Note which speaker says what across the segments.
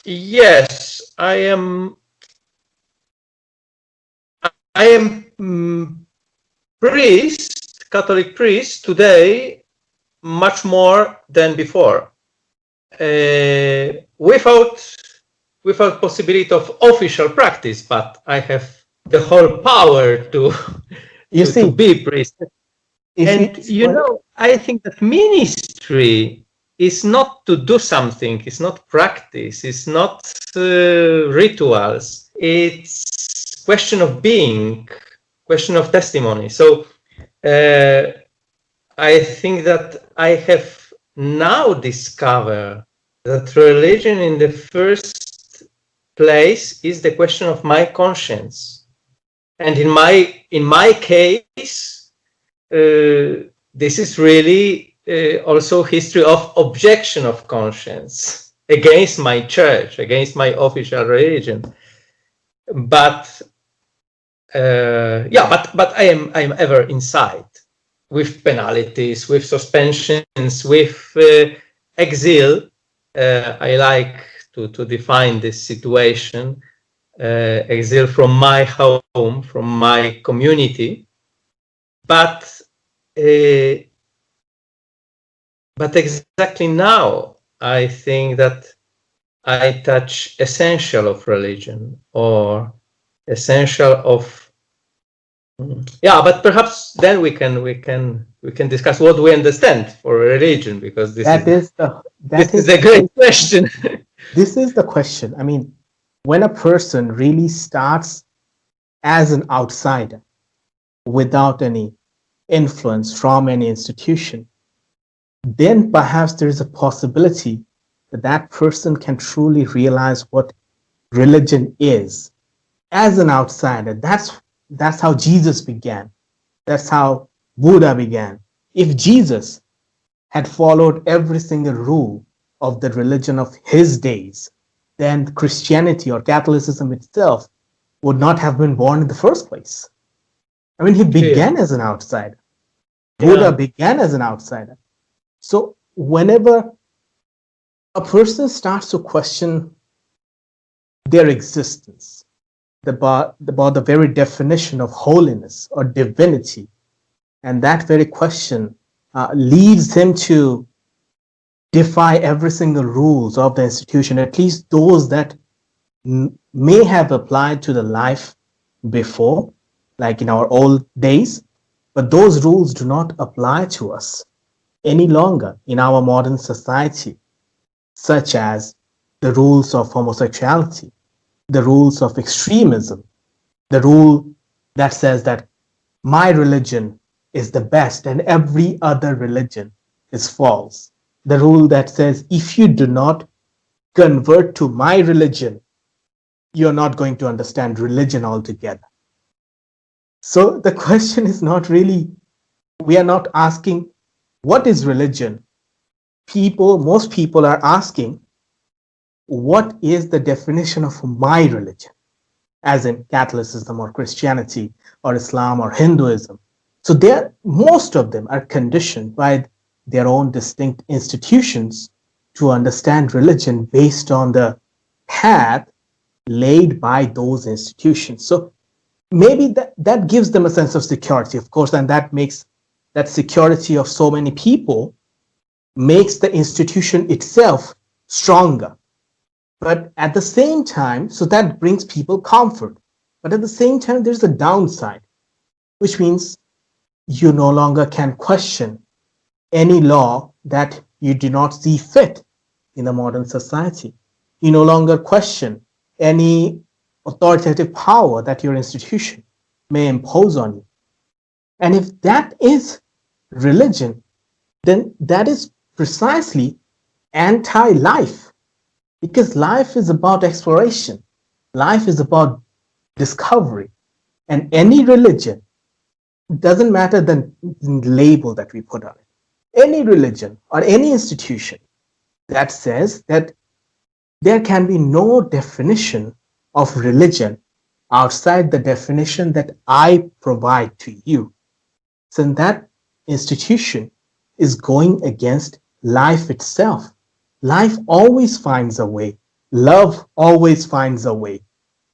Speaker 1: Yes, I am Catholic priest today, much more than before, without possibility of official practice, but I have the whole power to
Speaker 2: You
Speaker 1: to
Speaker 2: see,
Speaker 1: be priest.
Speaker 2: if
Speaker 1: And I think that ministry is not to do something, it's not practice, it's not rituals, it's question of being, question of testimony. So I think that I have now discovered that religion in the first place is the question of my conscience. And in my case, this is really also history of objection of conscience against my church, against my official religion. But but I am ever inside, with penalties, with suspensions, with exile. I like to define this situation, exile from my home, from my community. But exactly now, I think that I touch essential of religion, or essential of but perhaps then we can discuss what we understand for religion, because this is a great question.
Speaker 2: This is the question. I mean, when a person really starts as an outsider without any influence from any institution, then perhaps there is a possibility that that person can truly realize what religion is as an outsider. That's how Jesus began. That's how Buddha began. If Jesus had followed every single rule of the religion of his days, then Christianity or Catholicism itself would not have been born in the first place. I mean, he began as an outsider. Buddha began as an outsider. So whenever a person starts to question their existence, about the very definition of holiness or divinity, and that very question leads him to defy every single rules of the institution, at least those that may have applied to the life before, like in our old days, but those rules do not apply to us any longer in our modern society, such as the rules of homosexuality, the rules of extremism, the rule that says that my religion is the best and every other religion is false. The rule that says if you do not convert to my religion, you're not going to understand religion altogether. So the question is not really, we are not asking what is religion. Most people are asking, what is the definition of my religion, as in Catholicism or Christianity or Islam or Hinduism? So most of them are conditioned by their own distinct institutions to understand religion based on the path laid by those institutions. So maybe that gives them a sense of security, of course, and that makes that security of so many people makes the institution itself stronger. But at the same time, so that brings people comfort. But at the same time, there's a downside, which means you no longer can question any law that you do not see fit in a modern society. You no longer question any authoritative power that your institution may impose on you. And if that is religion, then that is precisely anti-life, because life is about exploration. Life is about discovery. And any religion, doesn't matter the label that we put on it, any religion or any institution that says that there can be no definition of religion outside the definition that I provide to you, so that institution is going against life itself. Life always finds a way love always finds a way.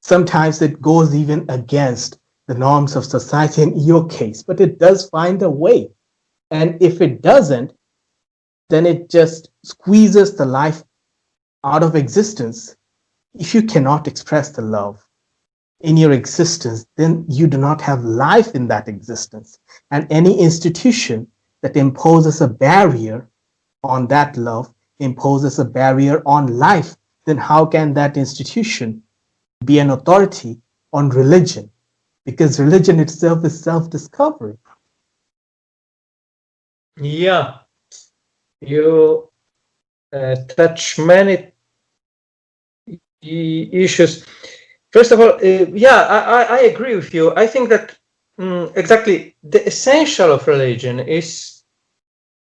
Speaker 2: Sometimes it goes even against the norms of society in your case, but it does find a way. And if it doesn't, then it just squeezes the life out of existence. If you cannot express the love in your existence, then you do not have life in that existence. And any institution that imposes a barrier on that love imposes a barrier on life, then how can that institution be an authority on religion? Because religion itself is self-discovery.
Speaker 1: Yeah, you touch many issues. First of all, I agree with you. I think that exactly the essential of religion is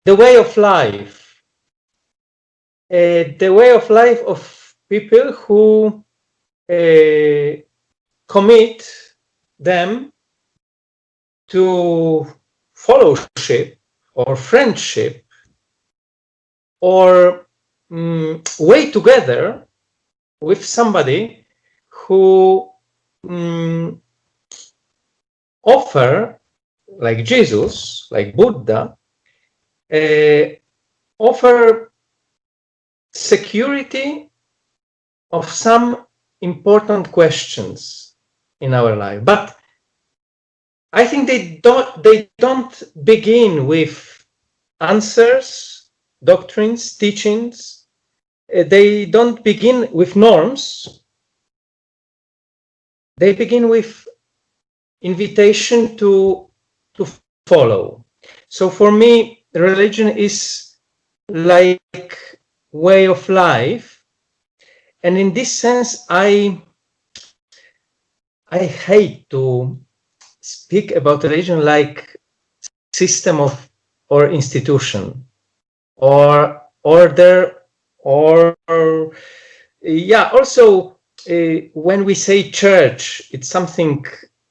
Speaker 1: the way of life. The way of life of people who commit them to fellowship or friendship or way together with somebody who offer, like Jesus, like Buddha, offer security of some important questions in our life. But I think they don't begin with answers, doctrines, teachings. They don't begin with norms. They begin with invitation to follow. So for me, religion is like way of life, and in this sense, I hate to speak about religion like system of or institution or order or yeah. Also, when we say church, it's something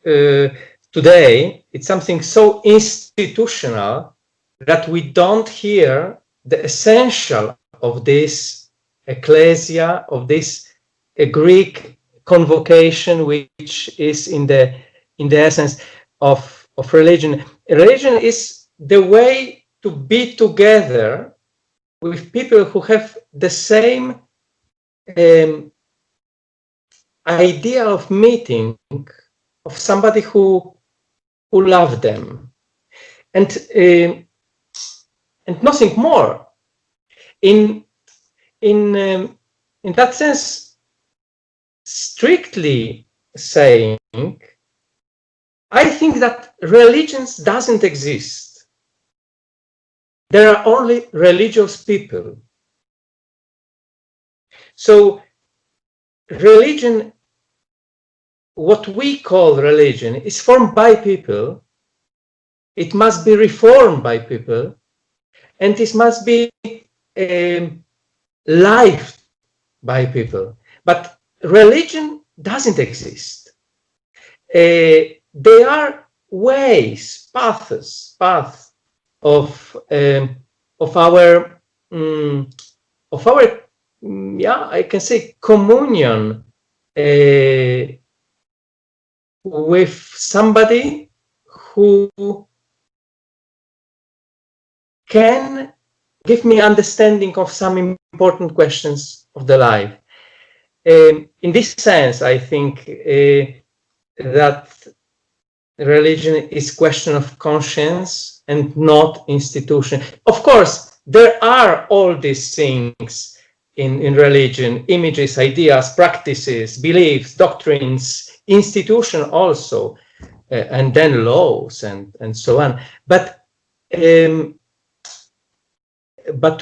Speaker 1: today. It's something so institutional that we don't hear the essential of this ecclesia, of this Greek convocation, which is in the essence of religion. Religion is the way to be together with people who have the same idea of meeting, of somebody who loves them, and nothing more. In that sense, strictly saying, I think that religions doesn't exist. There are only religious people. So religion, what we call religion, is formed by people. It must be reformed by people, and it must be lived by people. But religion doesn't exist. They are ways, paths of our I can say communion with somebody who can give me understanding of some important questions of the life. In this sense, I think that religion is question of conscience and not institution. Of course, there are all these things in religion: images, ideas, practices, beliefs, doctrines, institution also, and then laws and so on. But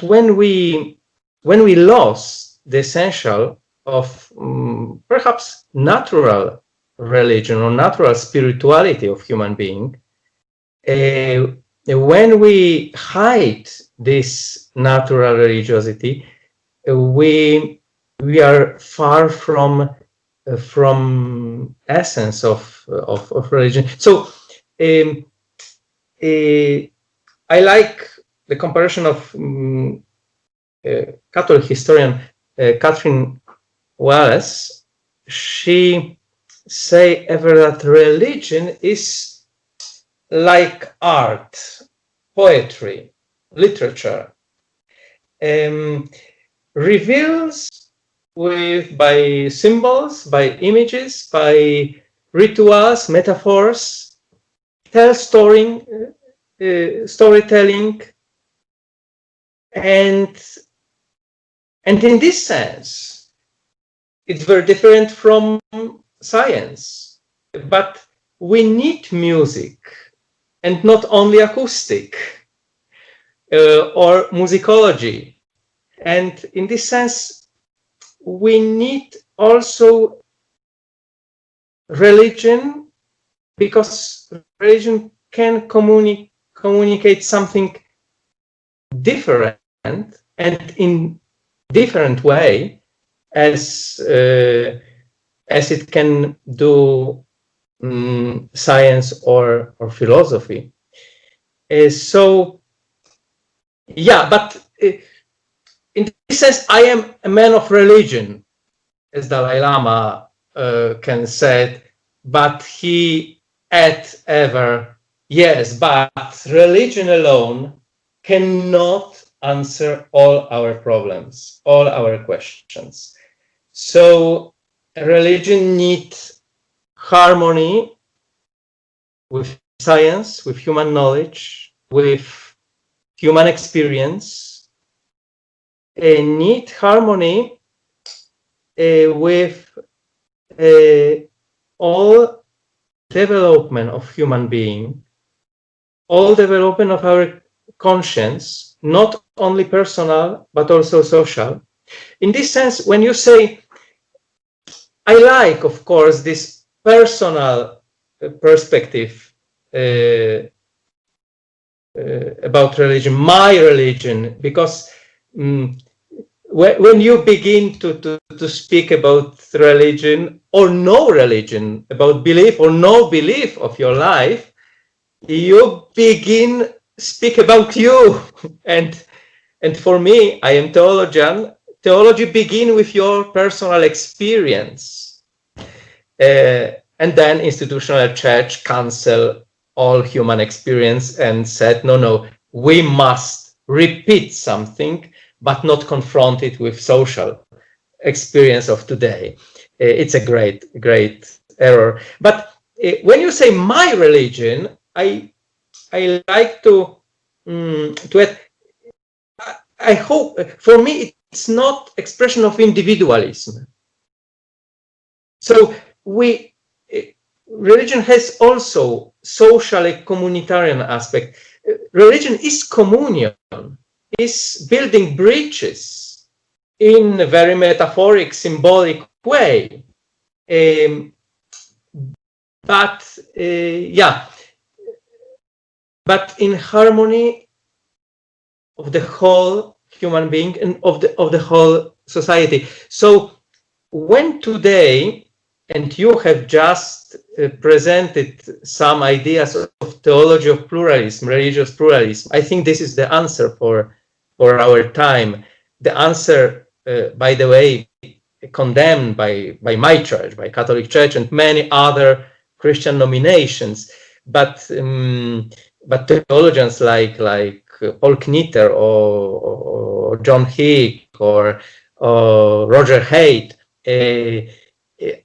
Speaker 1: when we lost the essential of perhaps natural religion or natural spirituality of human being, when we hide this natural religiosity, we are far from essence of religion. So I like the comparison of Catholic historian Catherine Wallace, she say ever that religion is like art, poetry, literature, reveals by symbols, by images, by rituals, metaphors, tells storytelling, and in this sense, it's very different from science. But we need music, and not only acoustic or musicology. And in this sense, we need also religion, because religion can communicate something different and in different way as it can do science or philosophy. So yeah, but in this sense, I am a man of religion, as Dalai Lama can say, but he add ever, yes, but religion alone cannot answer all our problems, all our questions. So religion needs harmony with science, with human knowledge, with human experience, need harmony with all development of human being, all development of our conscience, not only personal, but also social. In this sense, when you say, I like, of course, this personal perspective about religion, my religion, because when you begin to speak about religion or no religion, about belief or no belief of your life, you begin speak about you. And for me, I am theologian. Theology begin with your personal experience. And then institutional church cancel all human experience and said, no, we must repeat something, but not confront it with social experience of today. It's a great error. But when you say my religion, I like to add, I hope, for me, it's not expression of individualism. So religion has also socially communitarian aspect. Religion is communion, is building bridges in a very metaphoric, symbolic way. But in harmony of the whole human being and of the whole society. So when today, and you have just presented some ideas of theology of pluralism, religious pluralism, I think this is the answer for our time. The answer, by the way, condemned by my church, by Catholic Church and many other Christian denominations, but theologians like Paul Knitter or John Hick or Roger Haidt,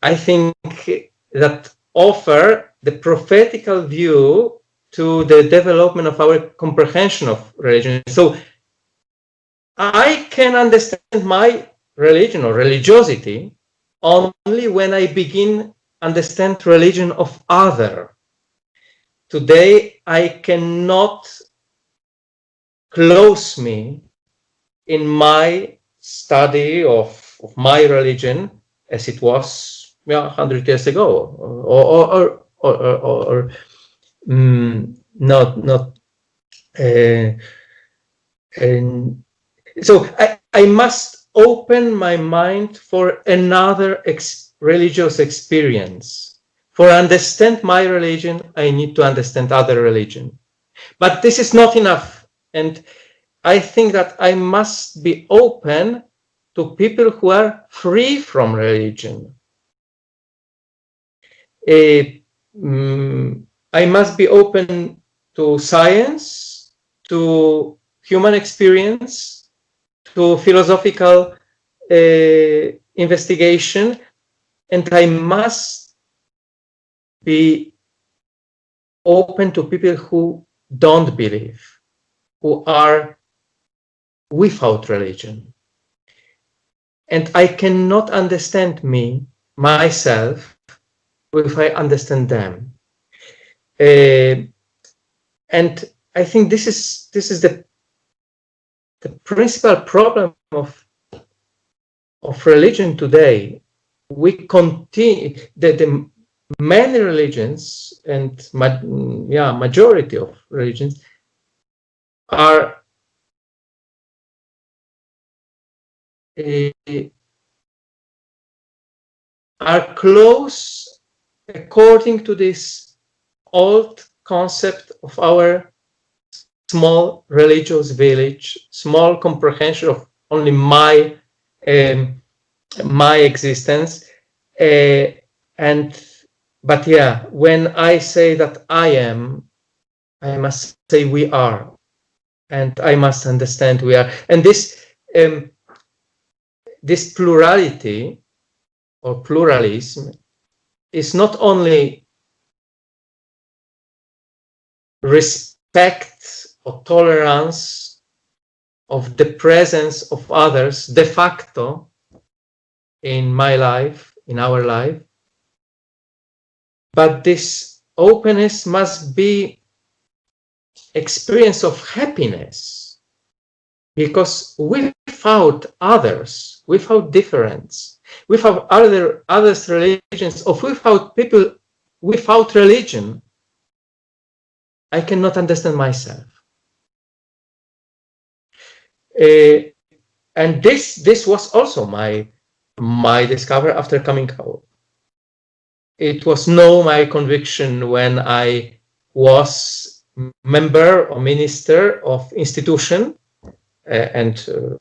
Speaker 1: I think that offer the prophetical view to the development of our comprehension of religion. So I can understand my religion or religiosity only when I begin understand religion of other. Today, I cannot close me in my study of my religion as it was 100 years ago, or not. So I must open my mind for another religious experience. For understand my religion, I need to understand other religion. But this is not enough. And I think that I must be open to people who are free from religion. I must be open to science, to human experience, to philosophical investigation, and I must be open to people who don't believe, who are without religion. And I cannot understand myself, if I understand them. And I think this is the principal problem of religion today. We continue the many religions and majority of religions are close according to this old concept of our small religious village, small comprehension of only my existence. But yeah, when I say that I must say we are, and I must understand we are. And this plurality or pluralism is not only respect or tolerance of the presence of others de facto in my life, in our life, but this openness must be experience of happiness, because without others, without difference, without others religions, or without people without religion, I cannot understand myself. And this was also my discovery after coming out. It was my conviction when I was member or minister of institution, and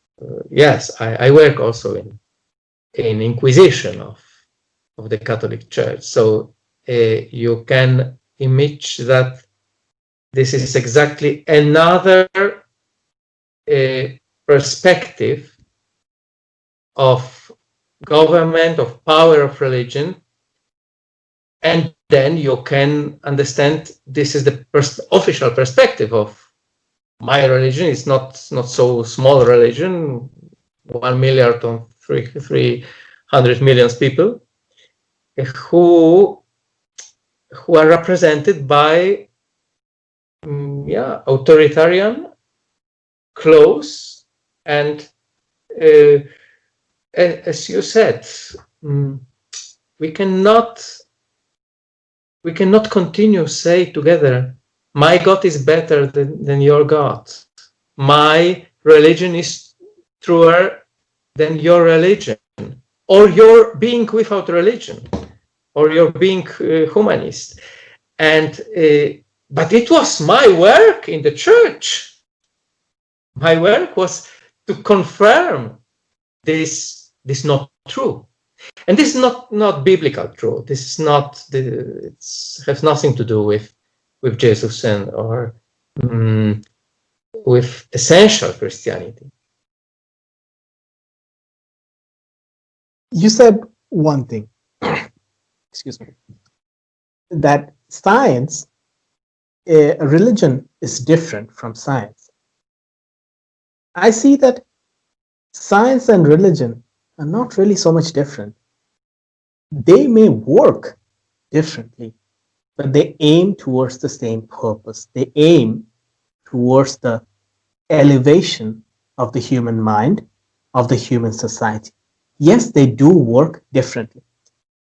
Speaker 1: yes, I work also in Inquisition of the Catholic Church. So you can imagine that this is exactly another perspective of government, of power of religion. And then you can understand this is the official perspective of my religion. It's not so small religion, 1 million or 300 million people who are represented by authoritarian, close, and as you said, we cannot continue say together, my God is better than your God. My religion is truer than your religion, or your being without religion, or your being humanist. And but it was my work in the church. My work was to confirm this not true. And this is not biblical truth. This is not it has nothing to do with Jesus and or with essential Christianity.
Speaker 2: You said one thing, excuse me, that science, religion is different from science. I see that science and religion are not really so much different. They may work differently, but they aim towards the same purpose. They aim towards the elevation of the human mind, of the human society. Yes, they do work differently.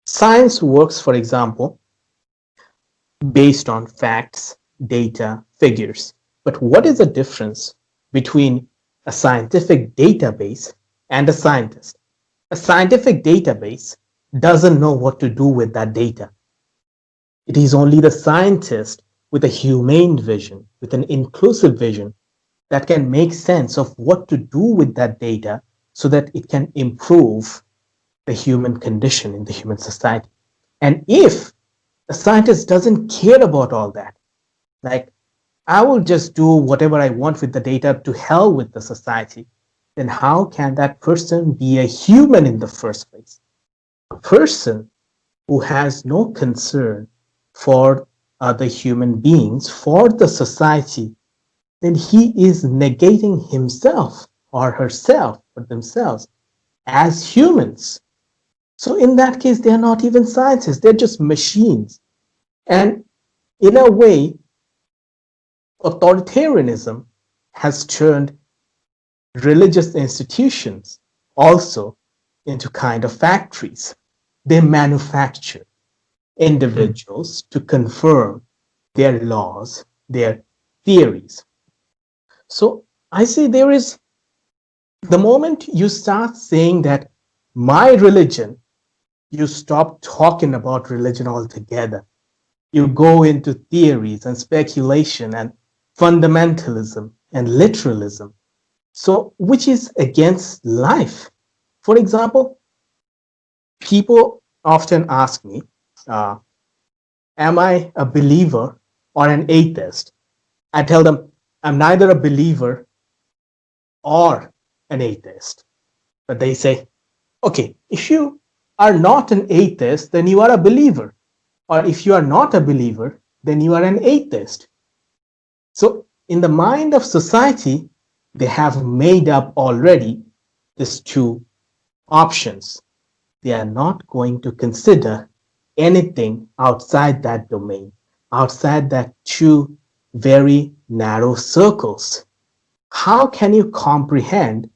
Speaker 2: Science works, for example, based on facts, data, figures. But what is the difference between a scientific database and a scientist? A scientific database doesn't know what to do with that data. It is only the scientist with a humane vision, with an inclusive vision, that can make sense of what to do with that data so that it can improve the human condition in the human society. And if a scientist doesn't care about all that, like, I will just do whatever I want with the data, to hell with the society, then how can that person be a human in the first place? A person who has no concern for other human beings, for the society, then he is negating himself or herself or themselves as humans. So in that case, they are not even scientists, they're just machines. And in a way, authoritarianism has turned religious institutions also into kind of factories. They manufacture individuals to confirm their laws, their theories. So I say there is, the moment you start saying that my religion, you stop talking about religion altogether. You go into theories and speculation and fundamentalism and literalism. So, which is against life. For example, people often ask me, am I a believer or an atheist? I tell them, I'm neither a believer or an atheist. But they say, okay, if you are not an atheist, then you are a believer. Or if you are not a believer, then you are an atheist. So in the mind of society, they have made up already these two options. They are not going to consider anything outside that domain, outside that two very narrow circles. How can you comprehend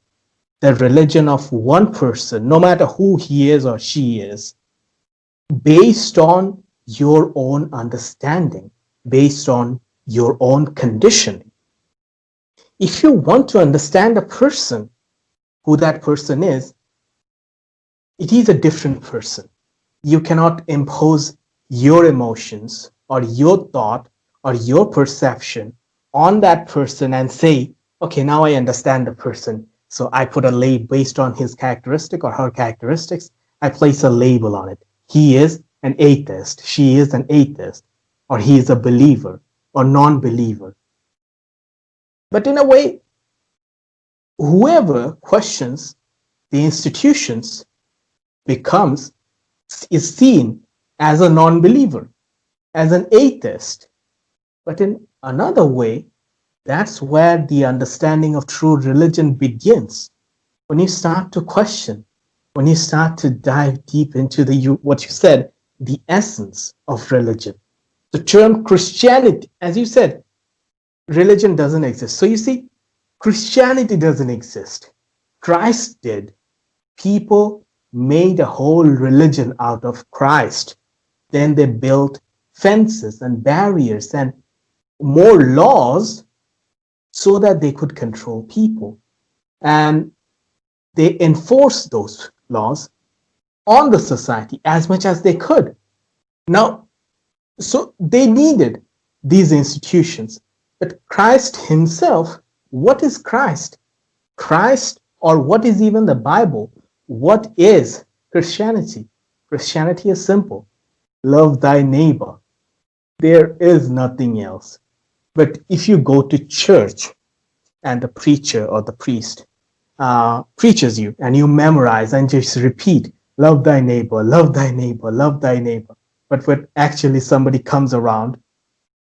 Speaker 2: the religion of one person, no matter who he is or she is, based on your own understanding, based on your own conditioning? If you want to understand a person, who that person is, it is a different person. You cannot impose your emotions or your thought or your perception on that person and say, okay, now I understand the person. So I put a label based on his characteristic or her characteristics. I place a label on it. He is an atheist. She is an atheist. Or he is a believer or non-believer. But in a way, whoever questions the institutions is seen as a non-believer, as an atheist. But in another way, that's where the understanding of true religion begins. When you start to question, when you start to dive deep into what you said, the essence of religion. The term Christianity, as you said, religion doesn't exist. So you see, Christianity doesn't exist. Christ did. People made a whole religion out of Christ. Then they built fences and barriers and more laws so that they could control people. And they enforced those laws on the society as much as they could. Now, so they needed these institutions. But Christ himself, what is Christ? Christ, or what is even the Bible? What is Christianity? Christianity is simple. Love thy neighbor. There is nothing else. But if you go to church and the preacher or the priest preaches you and you memorize and just repeat, love thy neighbor, love thy neighbor, love thy neighbor. But when actually somebody comes around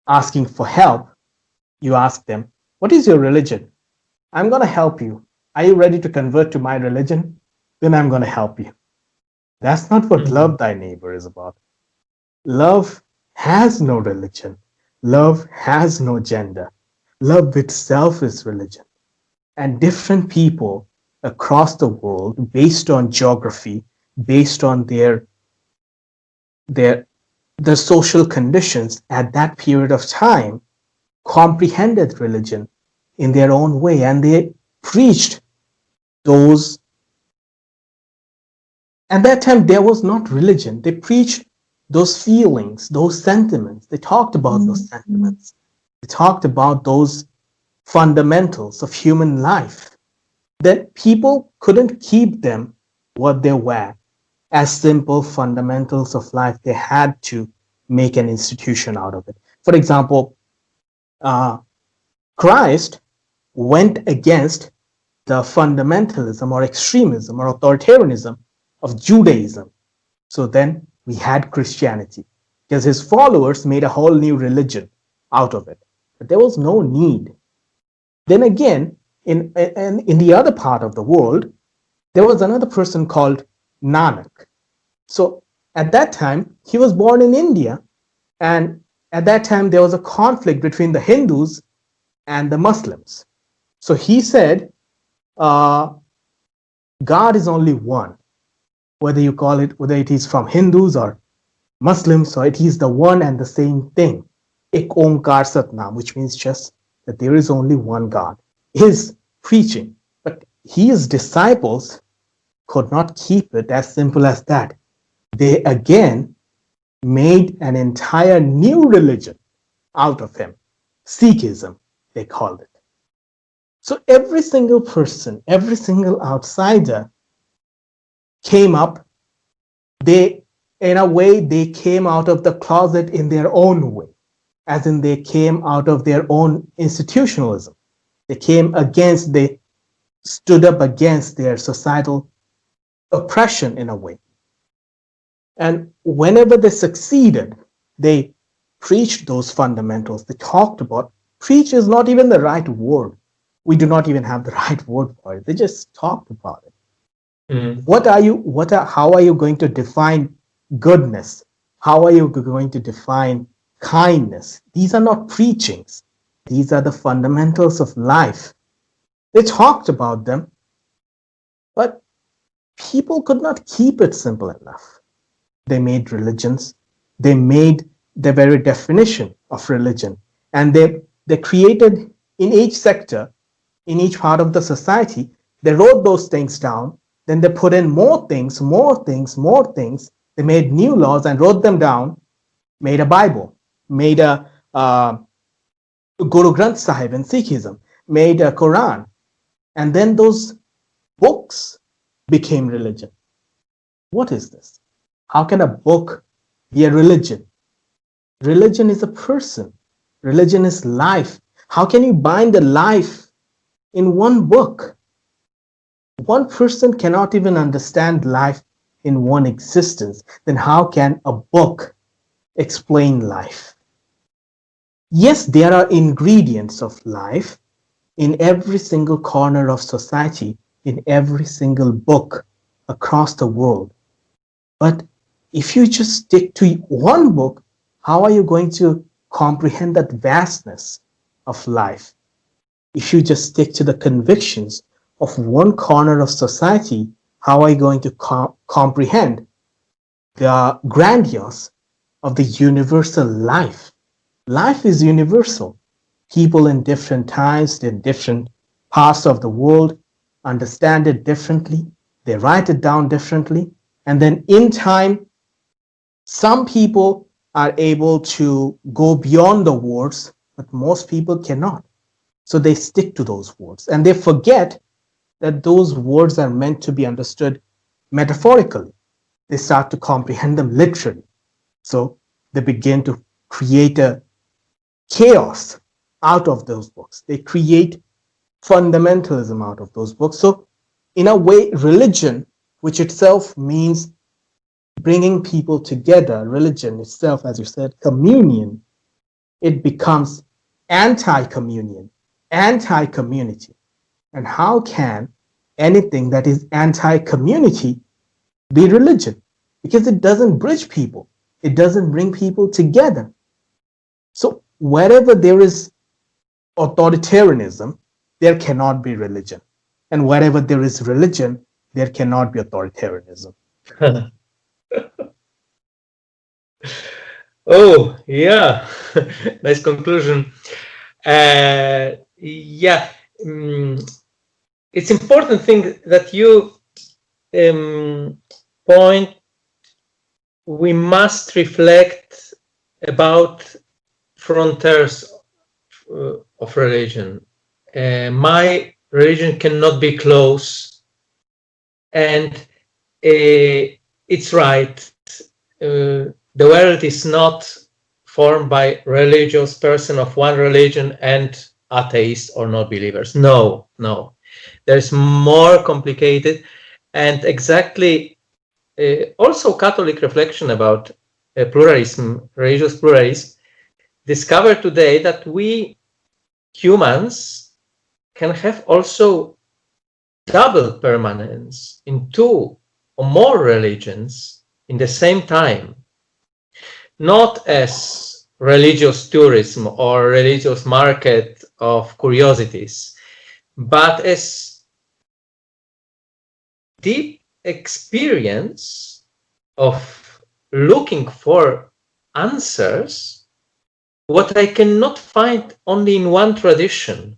Speaker 2: asking for help, you ask them, what is your religion? I'm going to help you. Are you ready to convert to my religion? Then I'm going to help you. That's not what love thy neighbor is about. Love has no religion. Love has no gender. Love itself is religion. And different people across the world, based on geography, based on their social conditions at that period of time, comprehended religion in their own way, and they preached those. At that time, there was not religion. They preached those feelings, those sentiments. They talked about those sentiments. They talked about those fundamentals of human life. then people couldn't keep them what they were as simple fundamentals of life. They had to make an institution out of it. For example, Christ went against the fundamentalism or extremism or authoritarianism of Judaism. So then we had Christianity, because his followers made a whole new religion out of it. But there was no need. Then again, in the other part of the world, there was another person called Nanak. So at that time, he was born in India, and at that time there was a conflict between the Hindus and the Muslims. So he said, God is only one. Whether you call it, whether it is from Hindus or Muslims, so it is the one and the same thing. Ek Omkar Satnam, which means just that there is only one God, is preaching. But his disciples could not keep it as simple as that. They again made an entire new religion out of him. Sikhism, they called it. So every single person, every single outsider came up. They, in a way, they came out of the closet in their own way, as in they came out of their own institutionalism. They stood up against their societal oppression in a way. And whenever they succeeded, they preached those fundamentals. They talked about, preach is not even the right word. We do not even have the right word for it. They just talked about it. How are you going to define goodness? How are you going to define kindness? These are not preachings. These are the fundamentals of life. They talked about them, but people could not keep it simple enough. They made religions. They made the very definition of religion. And they created in each sector, in each part of the society, they wrote those things down. Then they put in more things. They made new laws and wrote them down, made a Bible, made a Guru Granth Sahib in Sikhism, made a Quran. And then those books became religion. What is this? How can a book be a religion? Religion is a person. Religion is life. How can you bind a life in one book? One person cannot even understand life in one existence. Then how can a book explain life? Yes, there are ingredients of life in every single corner of society, in every single book across the world. But if you just stick to one book, how are you going to comprehend that vastness of life? If you just stick to the convictions of one corner of society, how are you going to comprehend the grandiose of the universal life? Life is universal. People in different times, in different parts of the world, understand it differently. They write it down differently. And then in time, some people are able to go beyond the words, but most people cannot. So they stick to those words and they forget that those words are meant to be understood metaphorically. They start to comprehend them literally. So they begin to create a chaos out of those books. They create fundamentalism out of those books. So in a way, religion, which itself means bringing people together, religion itself, as you said, communion, it becomes anti-communion, anti-community. And how can anything that is anti-community be religion? Because it doesn't bridge people. It doesn't bring people together. So wherever there is authoritarianism, there cannot be religion. And wherever there is religion, there cannot be authoritarianism.
Speaker 1: Oh, yeah. Nice conclusion. It's important thing that you point. We must reflect about frontiers of religion. My religion cannot be close, and it's right. The world is not formed by religious person of one religion and atheists or non-believers. No, no. There's more complicated, and exactly also Catholic reflection about pluralism, religious pluralism, discover today that we humans can have also double permanence in two or more religions in the same time, not as religious tourism or religious market of curiosities, but as deep experience of looking for answers, what I cannot find only in one tradition.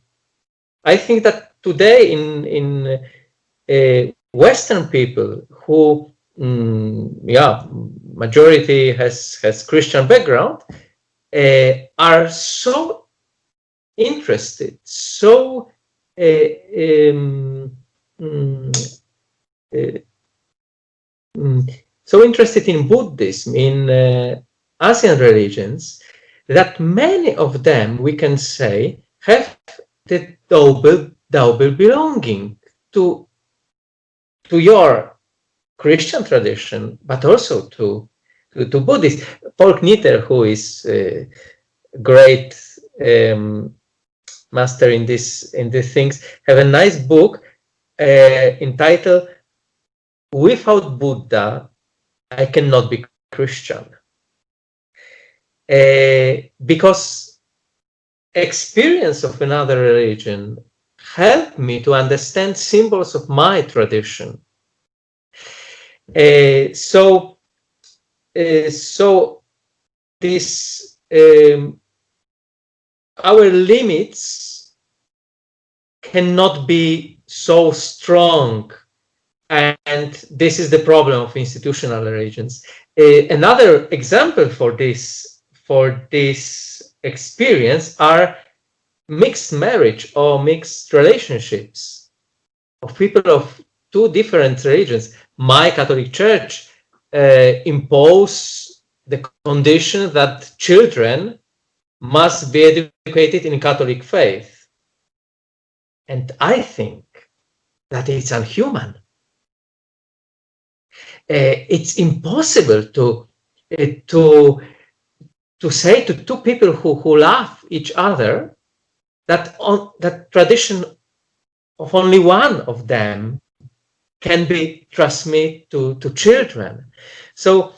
Speaker 1: I think that today in Western people who, majority has Christian background, are so interested, so so interested in Buddhism, in Asian religions, that many of them, we can say, have the double belonging to your Christian tradition, but also to Buddhist. Paul Knitter, who is a great master in these things, have a nice book entitled "Without Buddha, I Cannot Be Christian," because experience of another religion helped me to understand symbols of my tradition. So this our limits cannot be so strong, and this is the problem of institutional religions. Another example for this experience are mixed marriage or mixed relationships of people of two different religions. My Catholic Church impose the condition that children must be educated in Catholic faith, and I think that it's unhuman. It's impossible to say to two people who love each other that that tradition of only one of them can be transmitted to children. So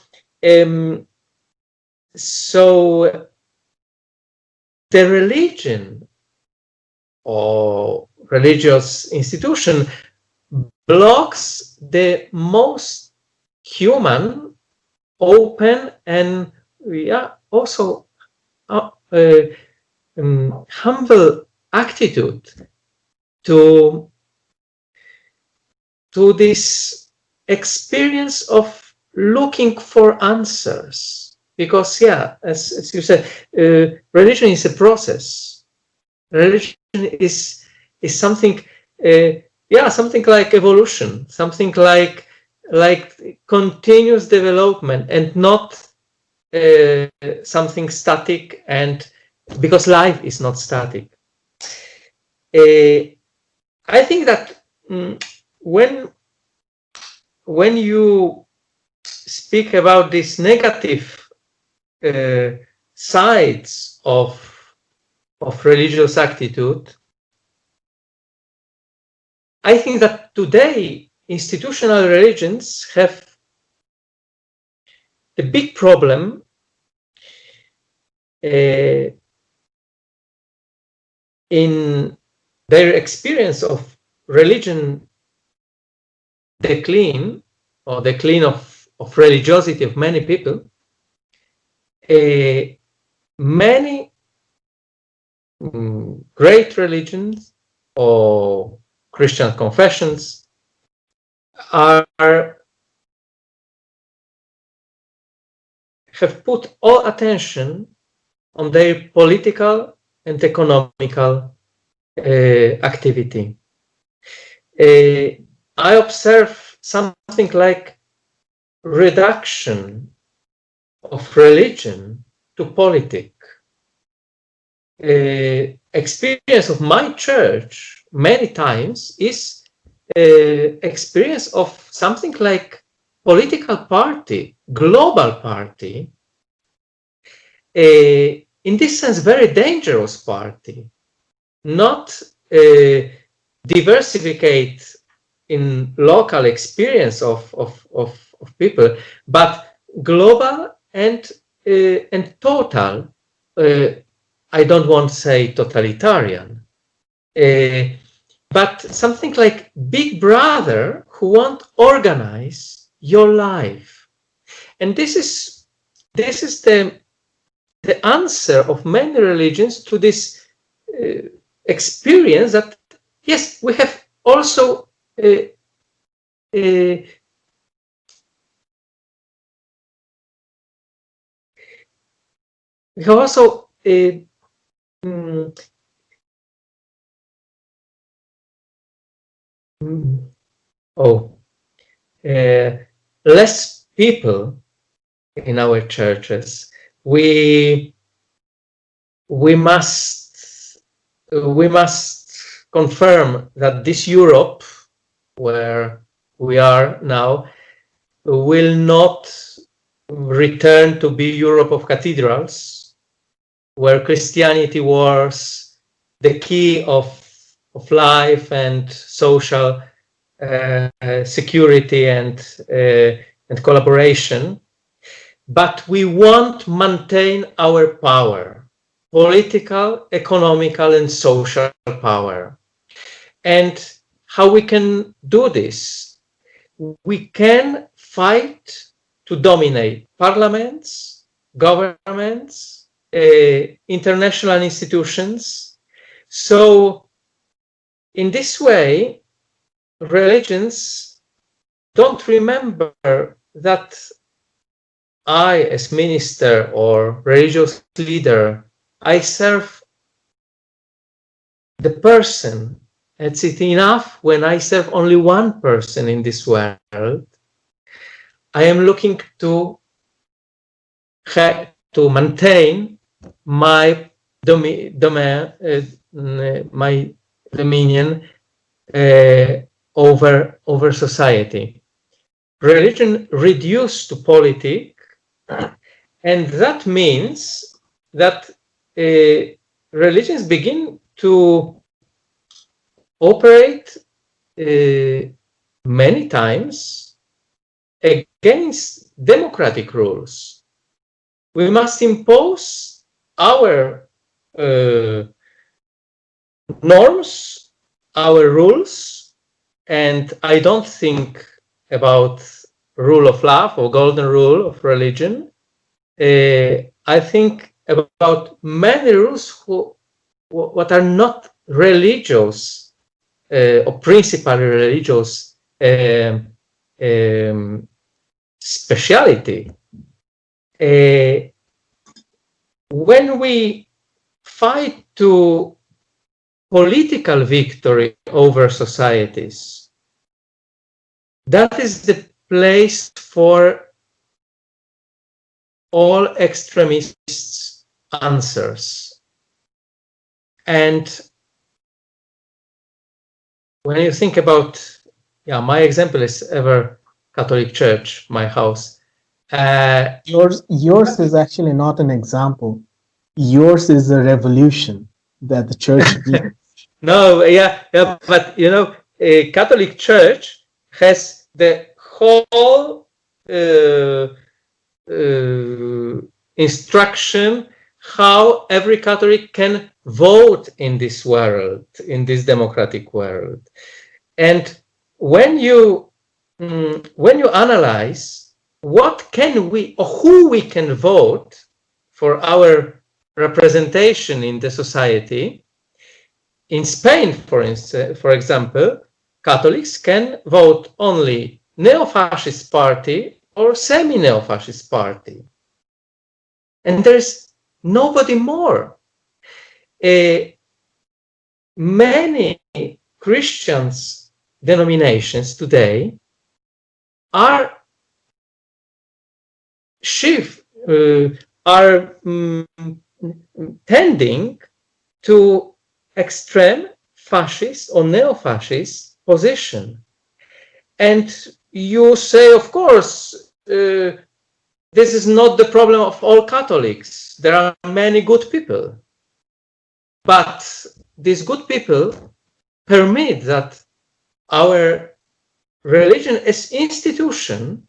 Speaker 1: the religion or religious institution blocks the most human, open, and also humble attitude to this experience of looking for answers. Because as you said, religion is a process. Religion is something something like evolution, something like continuous development, and not something static, and because life is not static. I think that when you speak about these negative sides of religious attitude, I think that today institutional religions have the big problem in their experience of religion decline, or decline of religiosity of many people. Many great religions or Christian confessions have put all attention on their political and economical activity. I observe something like reduction of religion to politics. Experience of my church many times is experience of something like political party, global party, in this sense very dangerous party, not diversificate in local experience of people, but global and total. I don't want to say totalitarian, but something like Big Brother who won't organize your life, and this is the answer of many religions to this experience that yes, we have also we have also less people in our churches. We must confirm that this Europe, where we are now, will not return to be Europe of cathedrals, where Christianity was the key of life and social security and collaboration. But we won't maintain our power, political, economical, and social power. And how we can do this? We can fight to dominate parliaments, governments, international institutions. So in this way, religions don't remember that I, as minister or religious leader, I serve the person. It's enough when I serve only one person in this world. I am looking to maintain my my dominion over society. Religion reduced to politics, and that means that religions begin to operate many times against democratic rules. We must impose our norms, our rules, and I don't think about rule of love or golden rule of religion. I think about many rules what are not religious or principally religious speciality. When we fight to political victory over societies, that is the place for all extremists' answers. And when you think about, my example is ever Catholic Church, my house.
Speaker 2: Yours is actually not an example. Yours is a revolution that the church needs.
Speaker 1: No, but a Catholic Church has the whole instruction how every Catholic can vote in this world, in this democratic world. And when you analyze what can we or who we can vote for our representation in the society, in Spain, for example, Catholics can vote only neo-fascist party or semi-neo-fascist party. And there's nobody more. Many Christians denominations today are tending to extreme fascist or neo-fascist position. And you say, of course, this is not the problem of all Catholics. There are many good people. But these good people permit that our religion as institution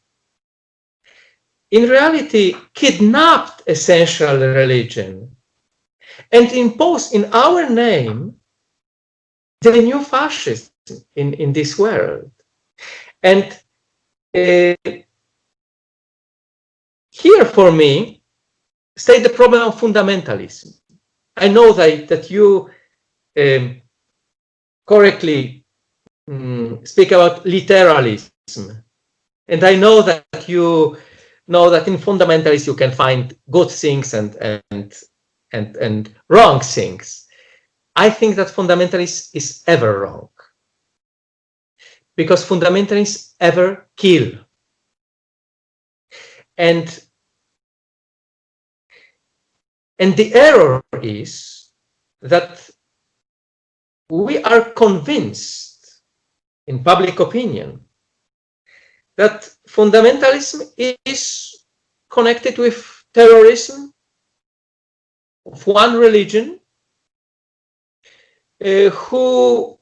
Speaker 1: in reality kidnapped essential religion and imposed in our name the new fascism in this world. And here for me stay the problem of fundamentalism. I know that you correctly speak about literalism, and I know that you know that in fundamentalism you can find good things and wrong things. I think that fundamentalism is ever wrong, because fundamentalists ever kill. And the error is that we are convinced in public opinion that fundamentalism is connected with terrorism of one religion, who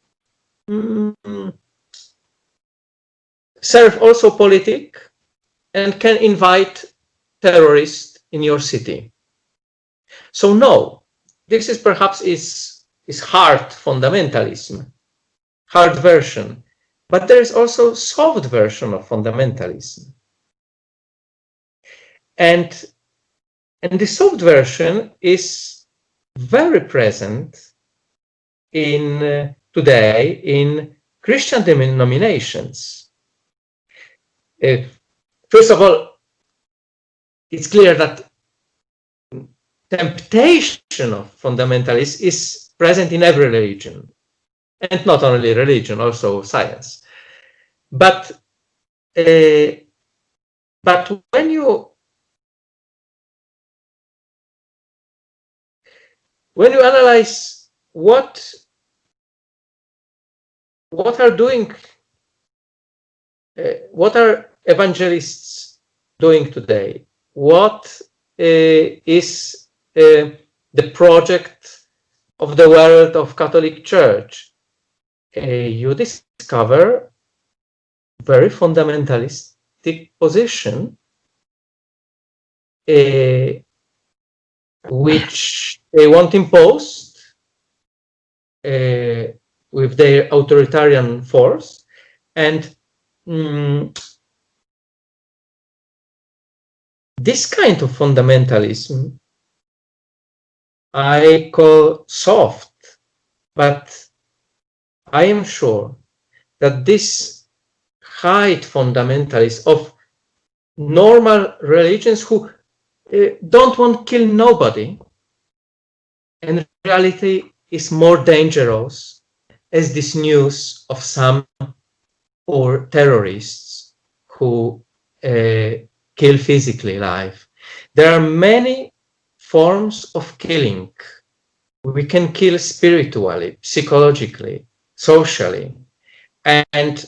Speaker 1: serve also politics and can invite terrorists in your city. So no, this is perhaps is hard fundamentalism, hard version, but there is also soft version of fundamentalism. And the soft version is very present in today in Christian denominations. First of all, it's clear that temptation of fundamentalists is present in every religion, and not only religion, also science. But when you analyze what are evangelists doing today, what is the project of the world of Catholic Church, you discover very fundamentalistic position, which they want imposed with their authoritarian force. And this kind of fundamentalism I call soft, but I am sure that this hide fundamentalists of normal religions who don't want to kill nobody, in reality is more dangerous as this news of some or terrorists who kill physically life. There are many forms of killing. We can kill spiritually, psychologically, socially. And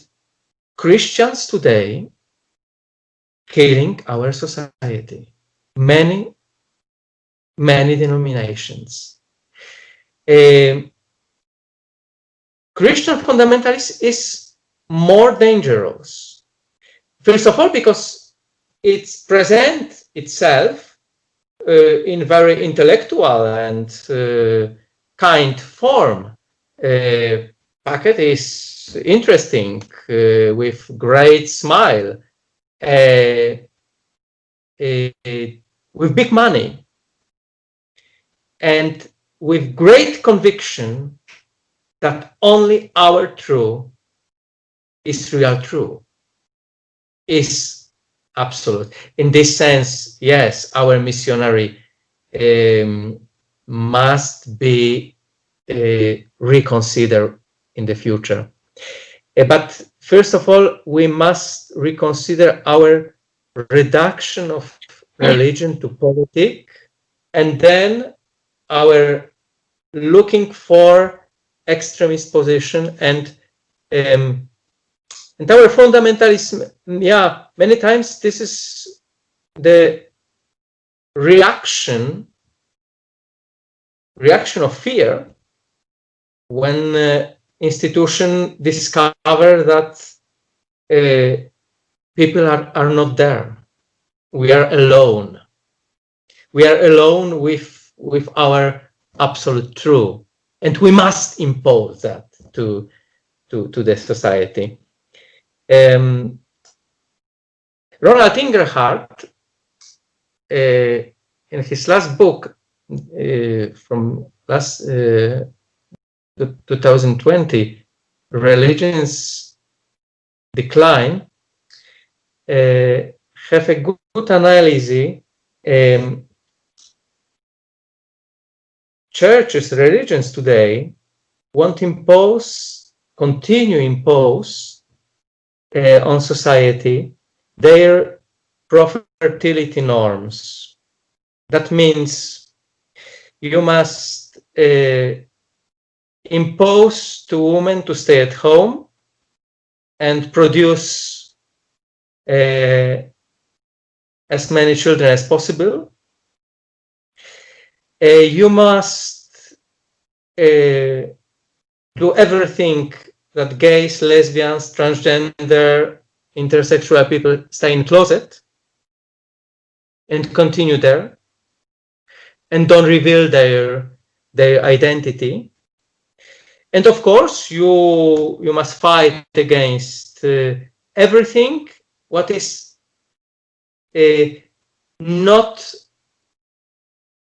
Speaker 1: Christians today killing our society. Many denominations. Christian fundamentalism is more dangerous. First of all, because it's present itself in very intellectual and kind form. Packet is interesting, with great smile, with big money, and with great conviction that only our truth is real true, is absolute. In this sense, yes, our missionary must be reconsidered in the future. But first of all, we must reconsider our reduction of religion to politics, and then our looking for extremist position and our fundamentalism. Yeah, many times this is the reaction of fear when institutions discover that people are not there. We are alone. We are alone with our absolute truth, and we must impose that to the society. Ronald Inglehart, in his last book from last 2020, Religion's Decline, have a good analysis. Churches, religions today want to continue impose on society their pro-fertility norms. That means you must impose to women to stay at home and produce as many children as possible. You must do everything that gays, lesbians, transgender, intersexual people stay in closet and continue there and don't reveal their identity. And of course, you must fight against everything what is not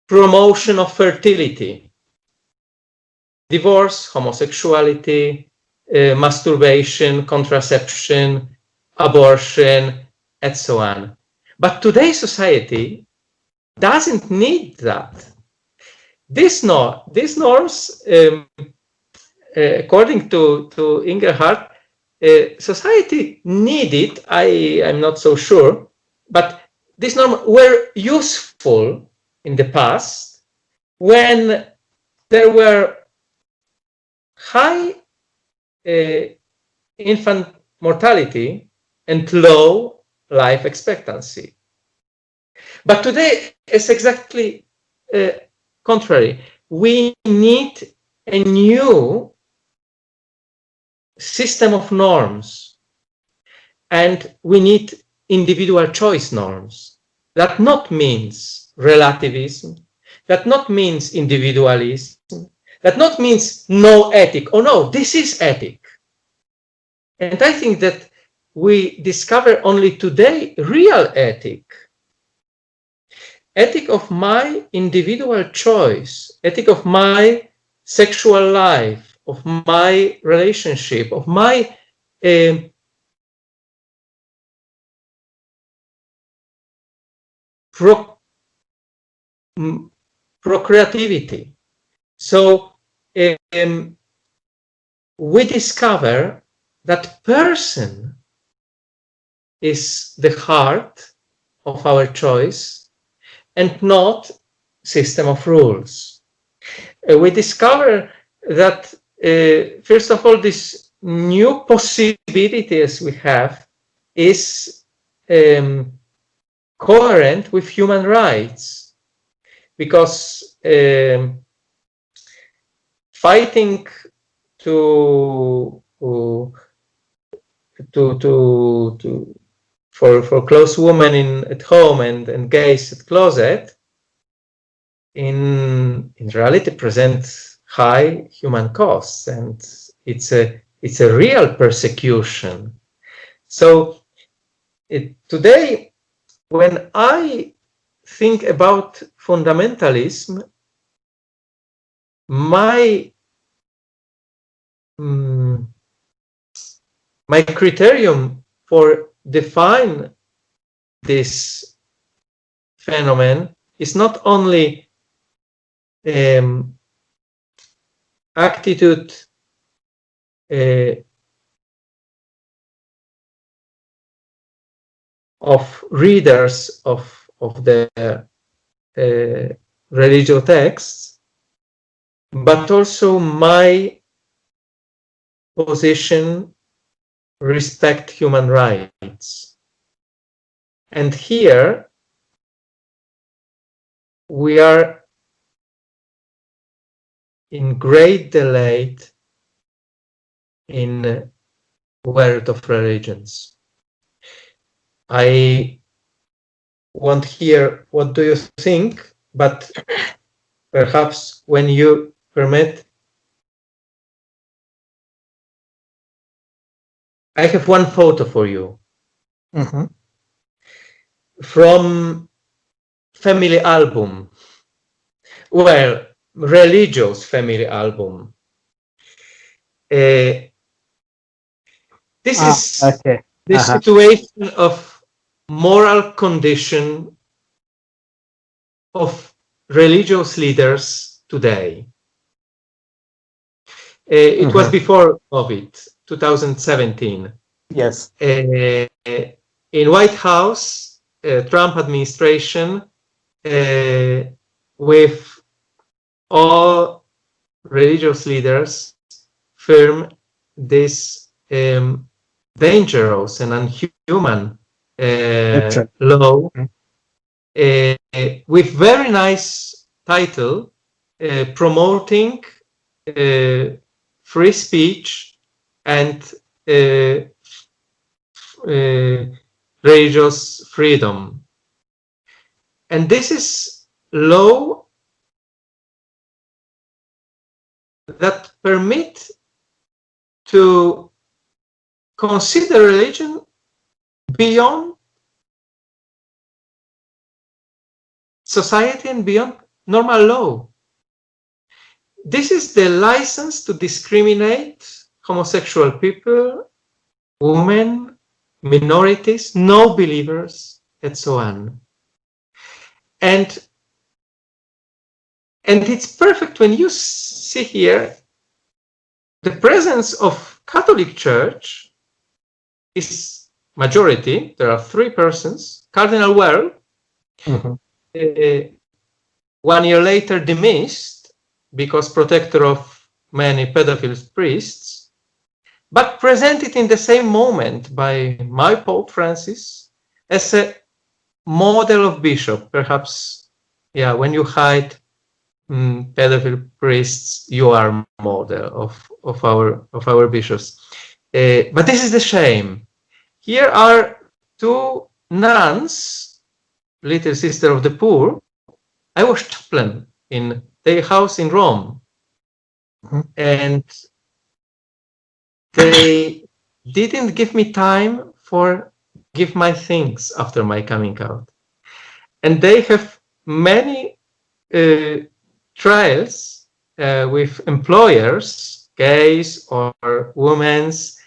Speaker 1: promotion of fertility, divorce, homosexuality, masturbation, contraception, abortion, and so on. But today's society doesn't need that. These norms, according to Inglehart, society needed, I'm not so sure, but these norms were useful in the past when there were high infant mortality and low life expectancy. But today it's exactly contrary. We need a new system of norms, and we need individual choice norms. That not means relativism, that not means individualism, that not means no ethic. Oh no, this is ethic. And I think that we discover only today real ethic. Ethic of my individual choice, ethic of my sexual life, of my relationship, of my procreativity. So we discover that person is the heart of our choice and not system of rules. We discover that first of all, this new possibilities we have is coherent with human rights, because fighting for close women at home and gays at closet in reality presents high human costs, and it's a real persecution. So today, when I think about fundamentalism, my criterion for define this phenomenon is not only attitude of readers of the religious texts, but also my position respect human rights. And here we are in great delight in world of religions. I won't hear what do you think, but perhaps when you permit, I have one photo for you from family album. Well, religious family album. This is
Speaker 2: okay.
Speaker 1: the situation of moral condition of religious leaders today. It was before COVID, 2017.
Speaker 2: Yes.
Speaker 1: In White House, Trump administration, with all religious leaders, firm this dangerous and unhuman law, with very nice title, promoting free speech and religious freedom. And this is law that permit to consider religion beyond society and beyond normal law. This is the license to discriminate homosexual people, women, minorities, no believers, and so on. And it's perfect when you see here the presence of Catholic Church is majority. There are 3 persons. Cardinal Well, 1 year later dismissed because protector of many pedophile priests, but presented in the same moment by my Pope Francis as a model of bishop. Perhaps, yeah, when you hide pedophile priests, you are model of our bishops. But this is the shame. Here are 2 nuns, Little Sister of the Poor. I was chaplain in their house in Rome, and they didn't give me time for give my things after my coming out. And they have many trials with employers, gays or women's,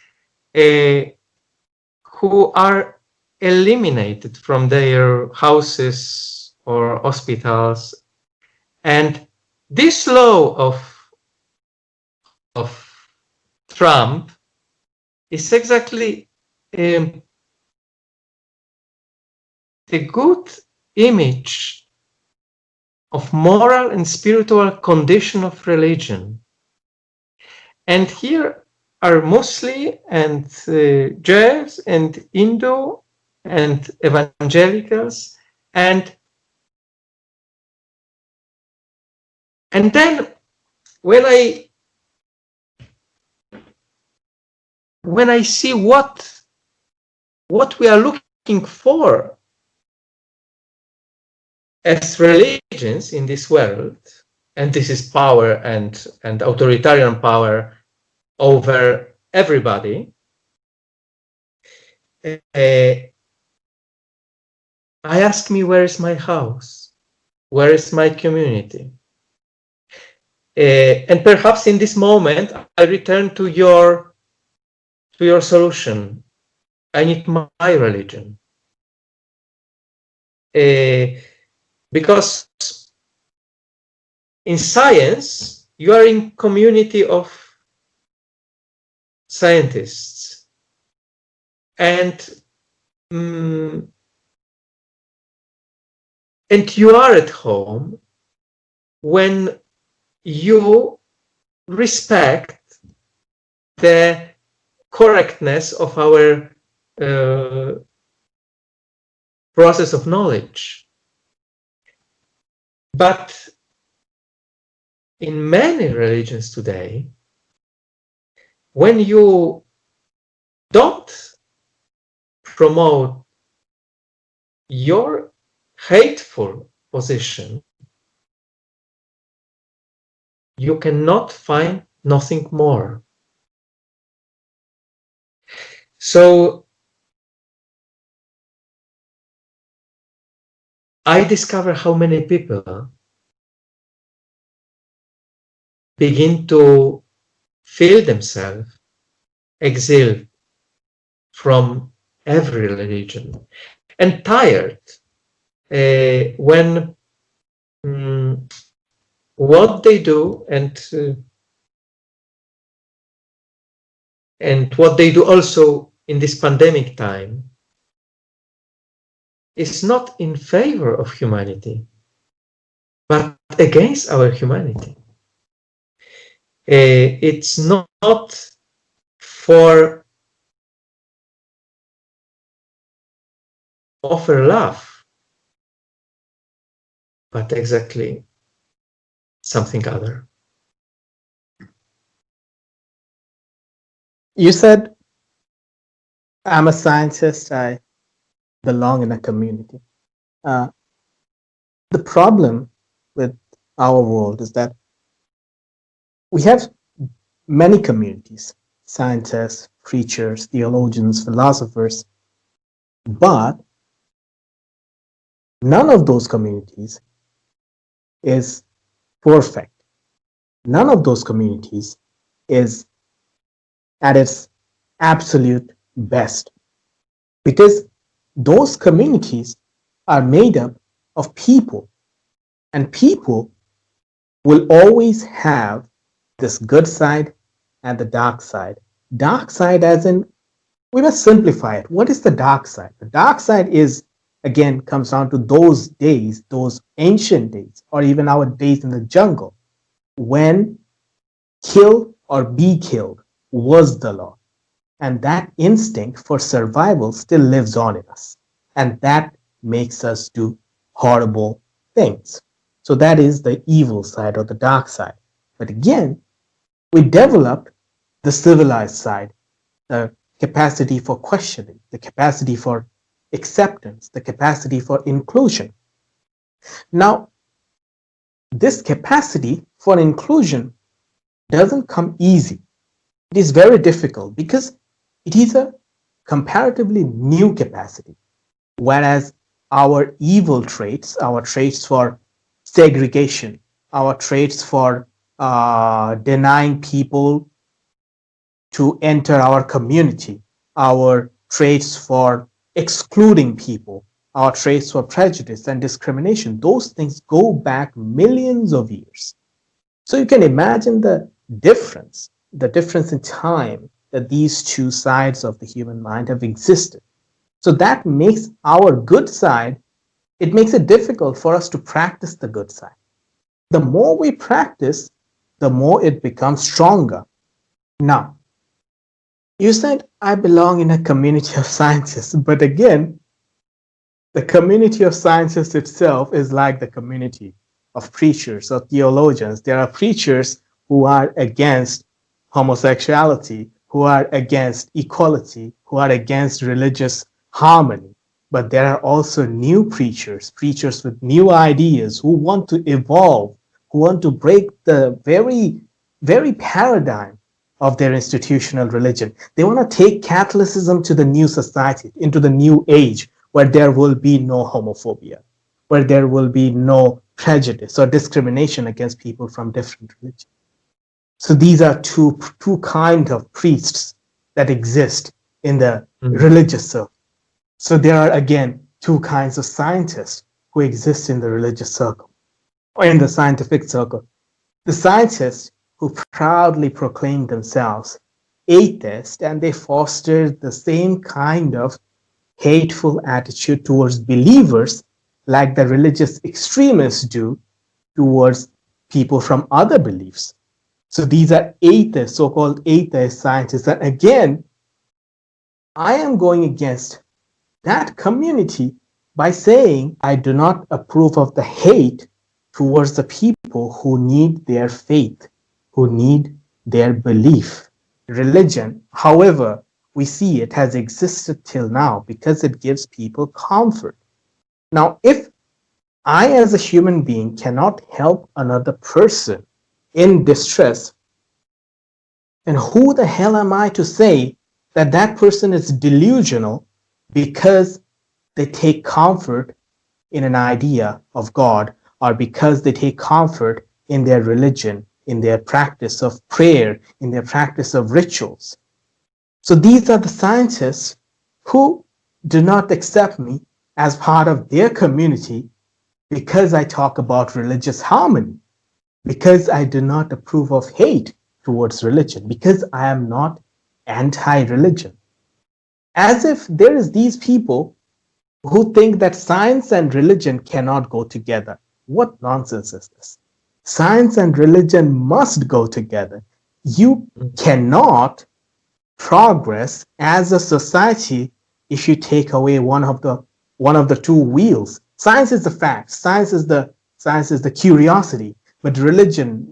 Speaker 1: who are eliminated from their houses or hospitals. And this law of Trump is exactly the good image of moral and spiritual condition of religion. And here are Muslim and Jews and Hindu and evangelicals, and then when I see what we are looking for as religions in this world, and this is power and authoritarian power over everybody, I ask me, where is my house? Where is my community? And perhaps in this moment, I return to your solution. I need my religion. Because in science, you are in community of scientists, and and you are at home when you respect the correctness of our process of knowledge. But in many religions today, when you don't promote your hateful position, you cannot find nothing more. So I discover how many people begin to feel themselves exiled from every religion and tired when what they do and what they do also in this pandemic time is not in favor of humanity, but against our humanity. It's not for offer love, but exactly something other.
Speaker 2: You said, I'm a scientist, I belong in a community. The problem with our world is that we have many communities, scientists, preachers, theologians, philosophers, but none of those communities is perfect. None of those communities is at its absolute best, because those communities are made up of people, and people will always have this good side and the dark side. Dark side as in, we must simplify it. What is the dark side? The dark side is, again, comes down to those days, those ancient days, or even our days in the jungle, when kill or be killed was the law. And that instinct for survival still lives on in us. And that makes us do horrible things. So that is the evil side or the dark side. But again, we developed the civilized side, the capacity for questioning, the capacity for acceptance, the capacity for inclusion. Now, this capacity for inclusion doesn't come easy. It is very difficult because it is a comparatively new capacity, whereas our evil traits, our traits for segregation, our traits for denying people to enter our community, our traits for excluding people, our traits for prejudice and discrimination, those things go back millions of years. So you can imagine the difference in time that these two sides of the human mind have existed. So that makes our good side, it makes it difficult for us to practice the good side. The more we practice, the more it becomes stronger. Now, you said, I belong in a community of scientists, but again, the community of scientists itself is like the community of preachers or theologians. There are preachers who are against homosexuality, who are against equality, who are against religious harmony. But there are also new preachers, preachers with new ideas who want to evolve, who want to break the very paradigm of their institutional religion. They want to take Catholicism to the new society, into the new age, where there will be no homophobia, where there will be no prejudice or discrimination against people from different religions. So these are two kinds of priests that exist in the religious circle. So there are, again, two kinds of scientists who exist in the religious circle or in the scientific circle. The scientists who proudly proclaim themselves atheists, and they fostered the same kind of hateful attitude towards believers like the religious extremists do towards people from other beliefs. So these are atheists, so-called atheist scientists. And again, I am going against that community by saying I do not approve of the hate towards the people who need their faith, who need their belief. Religion, however, we see it has existed till now because it gives people comfort. Now, if I as a human being cannot help another person in distress, and who the hell am I to say that that person is delusional because they take comfort in an idea of God, or because they take comfort in their religion, in their practice of prayer, in their practice of rituals? So these are the scientists who do not accept me as part of their community because I talk about religious harmony, because I do not approve of hate towards religion, because I am not anti-religion. As if there is these people who think that science and religion cannot go together. What nonsense is this? Science and religion must go together. You cannot progress as a society if you take away one of the two wheels. Science is the fact. Science is the curiosity. But religion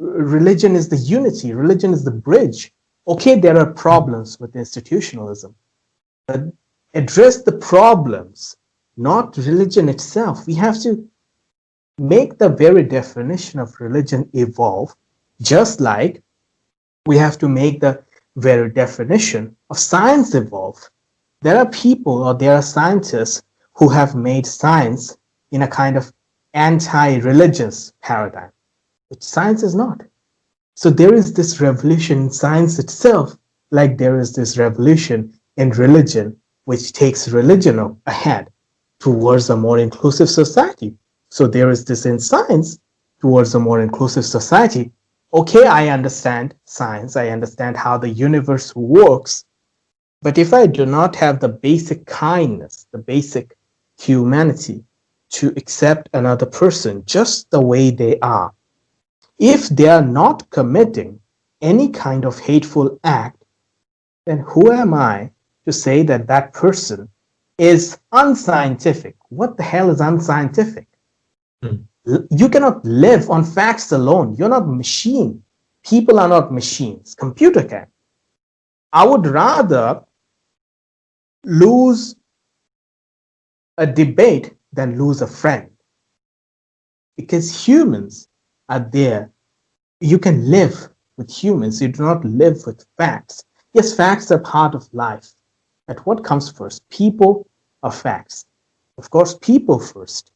Speaker 2: is the unity. Religion is the bridge. Okay, there are problems with institutionalism, but address the problems, not religion itself. We have to make the very definition of religion evolve, just like we have to make the very definition of science evolve. There are people, or there are scientists who have made science in a kind of anti-religious paradigm, which science is not. So there is this revolution in science itself, like there is this revolution in religion, which takes religion ahead towards a more inclusive society. So there is this in science towards a more inclusive society. Okay, I understand science, I understand how the universe works, but if I do not have the basic kindness, the basic humanity to accept another person just the way they are, if they are not committing any kind of hateful act, then who am I to say that that person is unscientific? What the hell is unscientific? You cannot live on facts alone. You're not a machine. People are not machines. Computer can. I would rather lose a debate than lose a friend, because humans are there. You can live with humans. You do not live with facts. Yes, facts are part of life. But what comes first? People or facts? Of course, people first.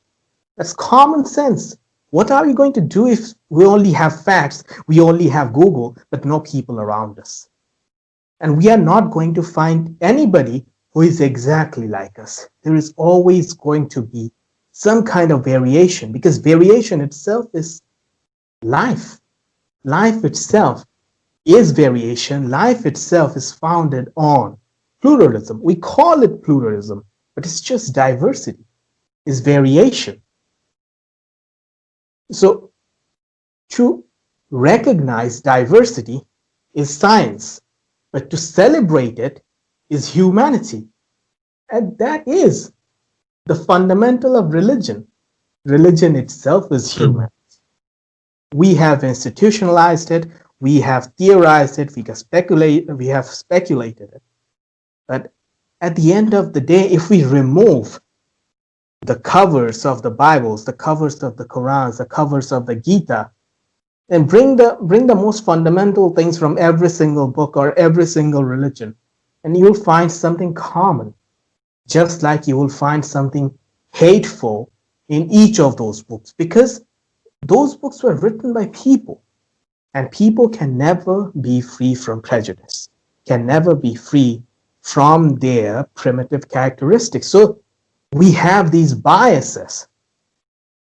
Speaker 2: That's common sense. What are we going to do if we only have facts, we only have Google, but no people around us? And we are not going to find anybody who is exactly like us. There is always going to be some kind of variation, because variation itself is life. Life itself is variation. Life itself is founded on pluralism. We call it pluralism, but it's just diversity. It's variation. So to recognize diversity is science, but to celebrate it is humanity. And that is the fundamental of religion. Religion itself is human. We have institutionalized it, we have theorized it, we have speculated it. But at the end of the day, if we remove the covers of the Bibles, the covers of the Qurans, the covers of the Gita, and bring the most fundamental things from every single book or every single religion, and you'll find something common, just like you will find something hateful in each of those books, because those books were written by people, and people can never be free from prejudice, can never be free from their primitive characteristics. So we have these biases,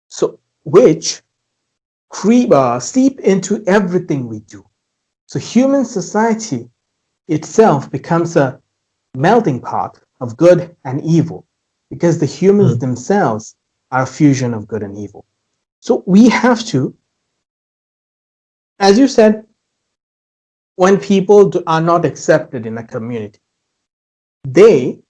Speaker 2: so which seep into everything we do. So human society itself becomes a melting pot of good and evil, because the humans themselves are a fusion of good and evil. So we have to, as you said, when people are not accepted in a community, they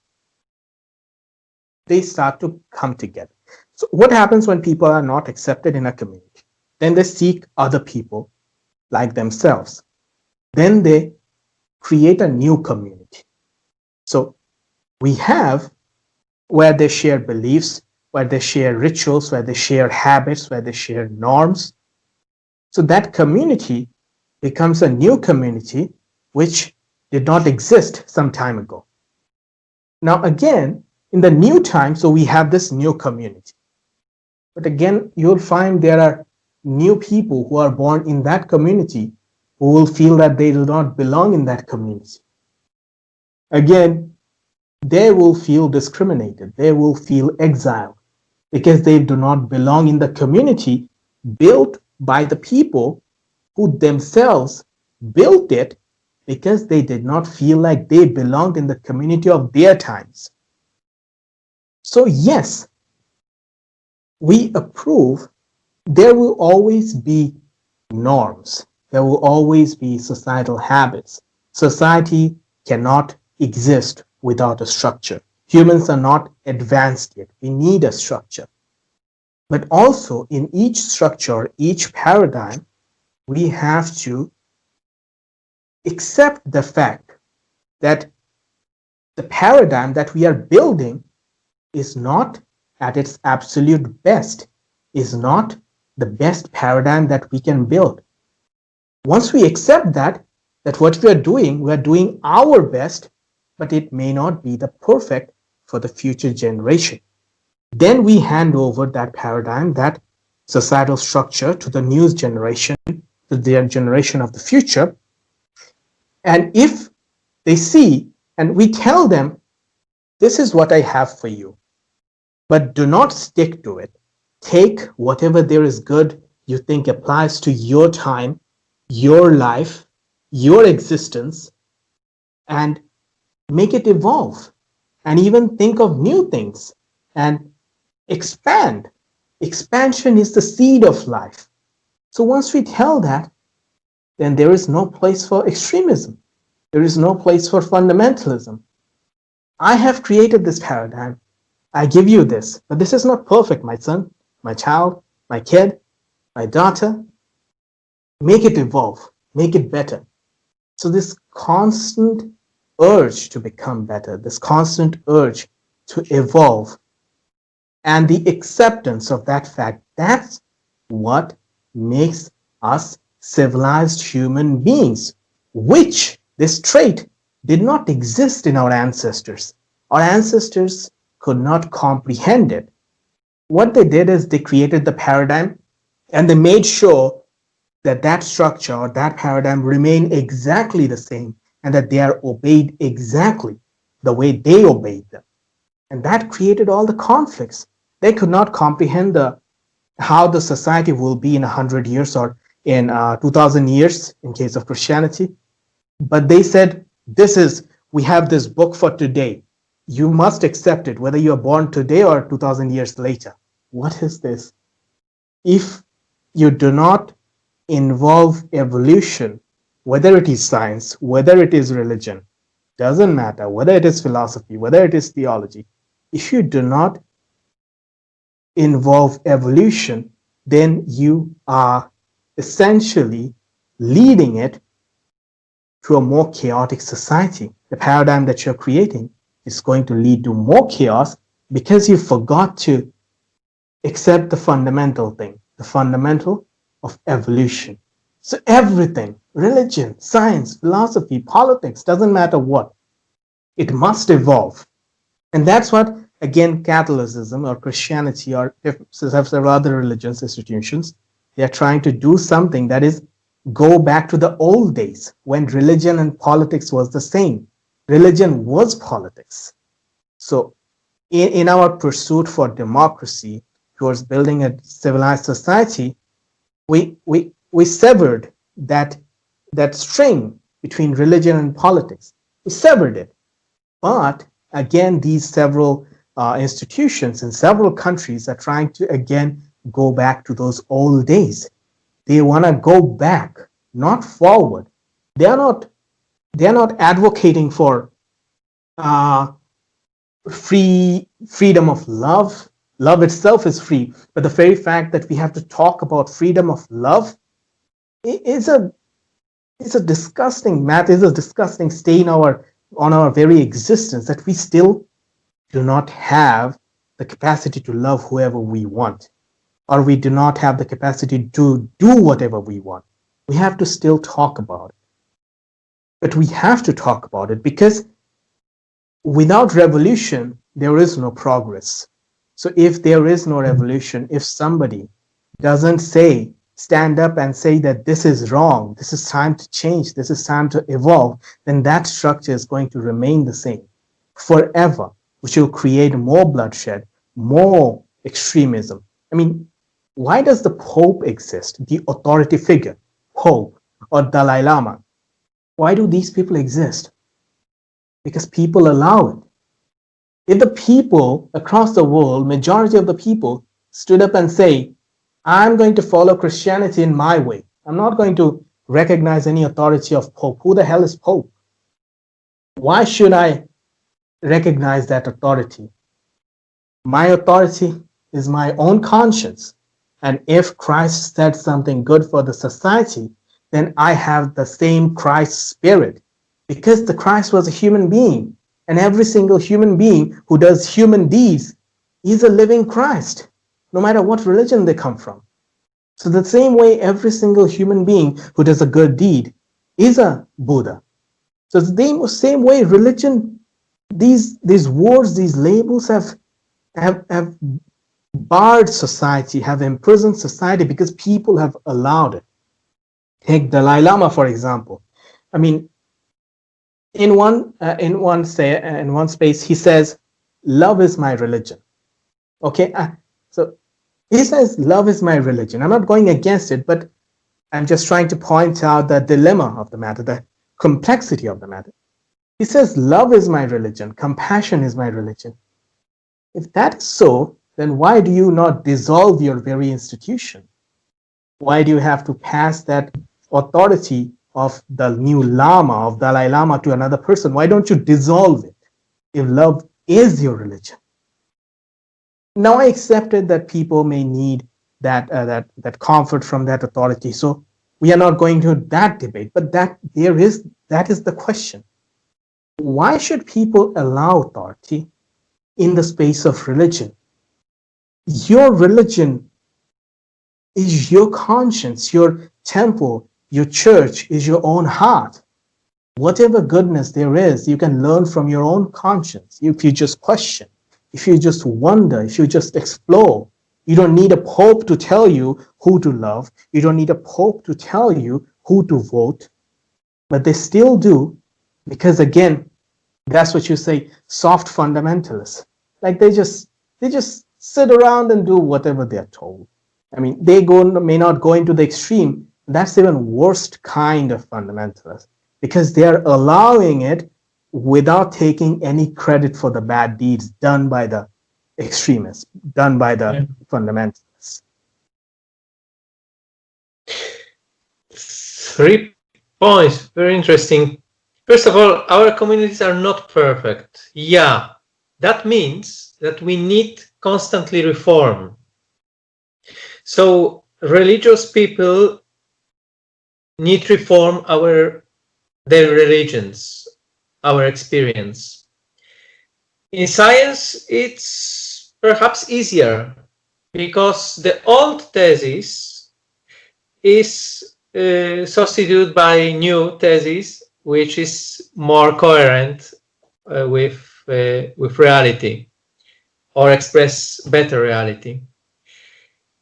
Speaker 2: start to come together. So what happens when people are not accepted in a community? Then they seek other people like themselves. Then they create a new community. So we have where they share beliefs, where they share rituals, where they share habits, where they share norms. So that community becomes a new community which did not exist some time ago. Now again, in the new time, so we have this new community. But again, you'll find there are new people who are born in that community who will feel that they do not belong in that community. Again, they will feel discriminated. They will feel exiled because they do not belong in the community built by the people who themselves built it, because they did not feel like they belonged in the community of their times. So yes, we approve. There will always be norms. There will always be societal habits. Society cannot exist without a structure. Humans are not advanced yet. We need a structure. But also in each structure, each paradigm, we have to accept the fact that the paradigm that we are building is not at its absolute best, is not the best paradigm that we can build. Once we accept that what we are doing our best, but it may not be the perfect for the future generation. Then we hand over that paradigm, that societal structure, to the new generation, to their generation of the future. And if they see, and we tell them, this is what I have for you, but do not stick to it. Take whatever there is good you think applies to your time, your life, your existence, and make it evolve, and even think of new things and expand. Expansion is the seed of life. So once we tell that, then there is no place for extremism. There is no place for fundamentalism. I have created this paradigm. I give you this, but this is not perfect, my son, my child, my kid, my daughter. Make it evolve, make it better. So this constant urge to become better, this constant urge to evolve, and the acceptance of that fact, that's what makes us civilized human beings, which this trait did not exist in our ancestors. Our ancestors could not comprehend it. What they did is they created the paradigm, and they made sure that that structure or that paradigm remained exactly the same, and that they are obeyed exactly the way they obeyed them. And that created all the conflicts. They could not comprehend how the society will be in 100 years or in 2000 years in case of Christianity. But they said, we have this book for today. You must accept it, whether you are born today or 2000 years later. What is this? If you do not involve evolution, whether it is science, whether it is religion, doesn't matter, whether it is philosophy, whether it is theology, if you do not involve evolution, then you are essentially leading it to a more chaotic society. The paradigm that you're creating is going to lead to more chaos because you forgot to accept the fundamental thing, the fundamental of evolution. So everything, religion, science, philosophy, politics, doesn't matter what, it must evolve. And that's what, again, Catholicism or Christianity or several other religious institutions, they're trying to do something that is go back to the old days when religion and politics was the same. Religion was politics. So in our pursuit for democracy, towards building a civilized society, we severed that string between religion and politics. We severed it. But again, these several institutions in several countries are trying to again go back to those old days. They want to go back, not forward. They are not advocating for freedom of love. Love itself is free, but the very fact that we have to talk about freedom of love is a disgusting matter, is a disgusting stain on our very existence, that we still do not have the capacity to love whoever we want, or we do not have the capacity to do whatever we want. We have to still talk about it. But we have to talk about it because without revolution, there is no progress. So if there is no revolution, if somebody doesn't stand up and say that this is wrong, this is time to change, this is time to evolve, then that structure is going to remain the same forever, which will create more bloodshed, more extremism. I mean, why does the Pope exist, the authority figure, Pope or Dalai Lama? Why do these people exist? Because people allow it. If the people across the world, majority of the people, stood up and say, I'm going to follow Christianity in my way, I'm not going to recognize any authority of Pope. Who the hell is Pope? Why should I recognize that authority? My authority is my own conscience. And if Christ said something good for the society, then I have the same Christ spirit, because the Christ was a human being, and every single human being who does human deeds is a living Christ, no matter what religion they come from. So the same way, every single human being who does a good deed is a Buddha. So the same way, religion, these words, these labels have barred society, have imprisoned society because people have allowed it. Take Dalai Lama, for example. I mean, in one space, he says, "Love is my religion." Okay, so he says, "Love is my religion." I'm not going against it, but I'm just trying to point out the dilemma of the matter, the complexity of the matter. He says, "Love is my religion. Compassion is my religion." If that is so, then why do you not dissolve your very institution? Why do you have to pass that authority of the new Lama, of Dalai Lama, to another person? Why don't you dissolve it if love is your religion? Now I accepted that people may need that comfort from that authority. So we are not going to that debate, but that is the question. Why should people allow authority in the space of religion? Your religion is your conscience, your temple, your church is your own heart. Whatever goodness there is, you can learn from your own conscience. If you just question, if you just wonder, if you just explore, you don't need a pope to tell you who to love. You don't need a pope to tell you who to vote. But they still do, because again, that's what you say, soft fundamentalists. Like they just sit around and do whatever they're told. I mean, they may not go into the extreme. That's even worst kind of fundamentalist, because they're allowing it without taking any credit for the bad deeds done by the extremists, done by the fundamentalists.
Speaker 1: 3 points, very interesting. First of all, our communities are not perfect. Yeah, that means that we need constantly reform. So religious people need to reform their religions, our experience. In science, it's perhaps easier because the old thesis is substituted by new thesis, which is more coherent with reality, or express better reality.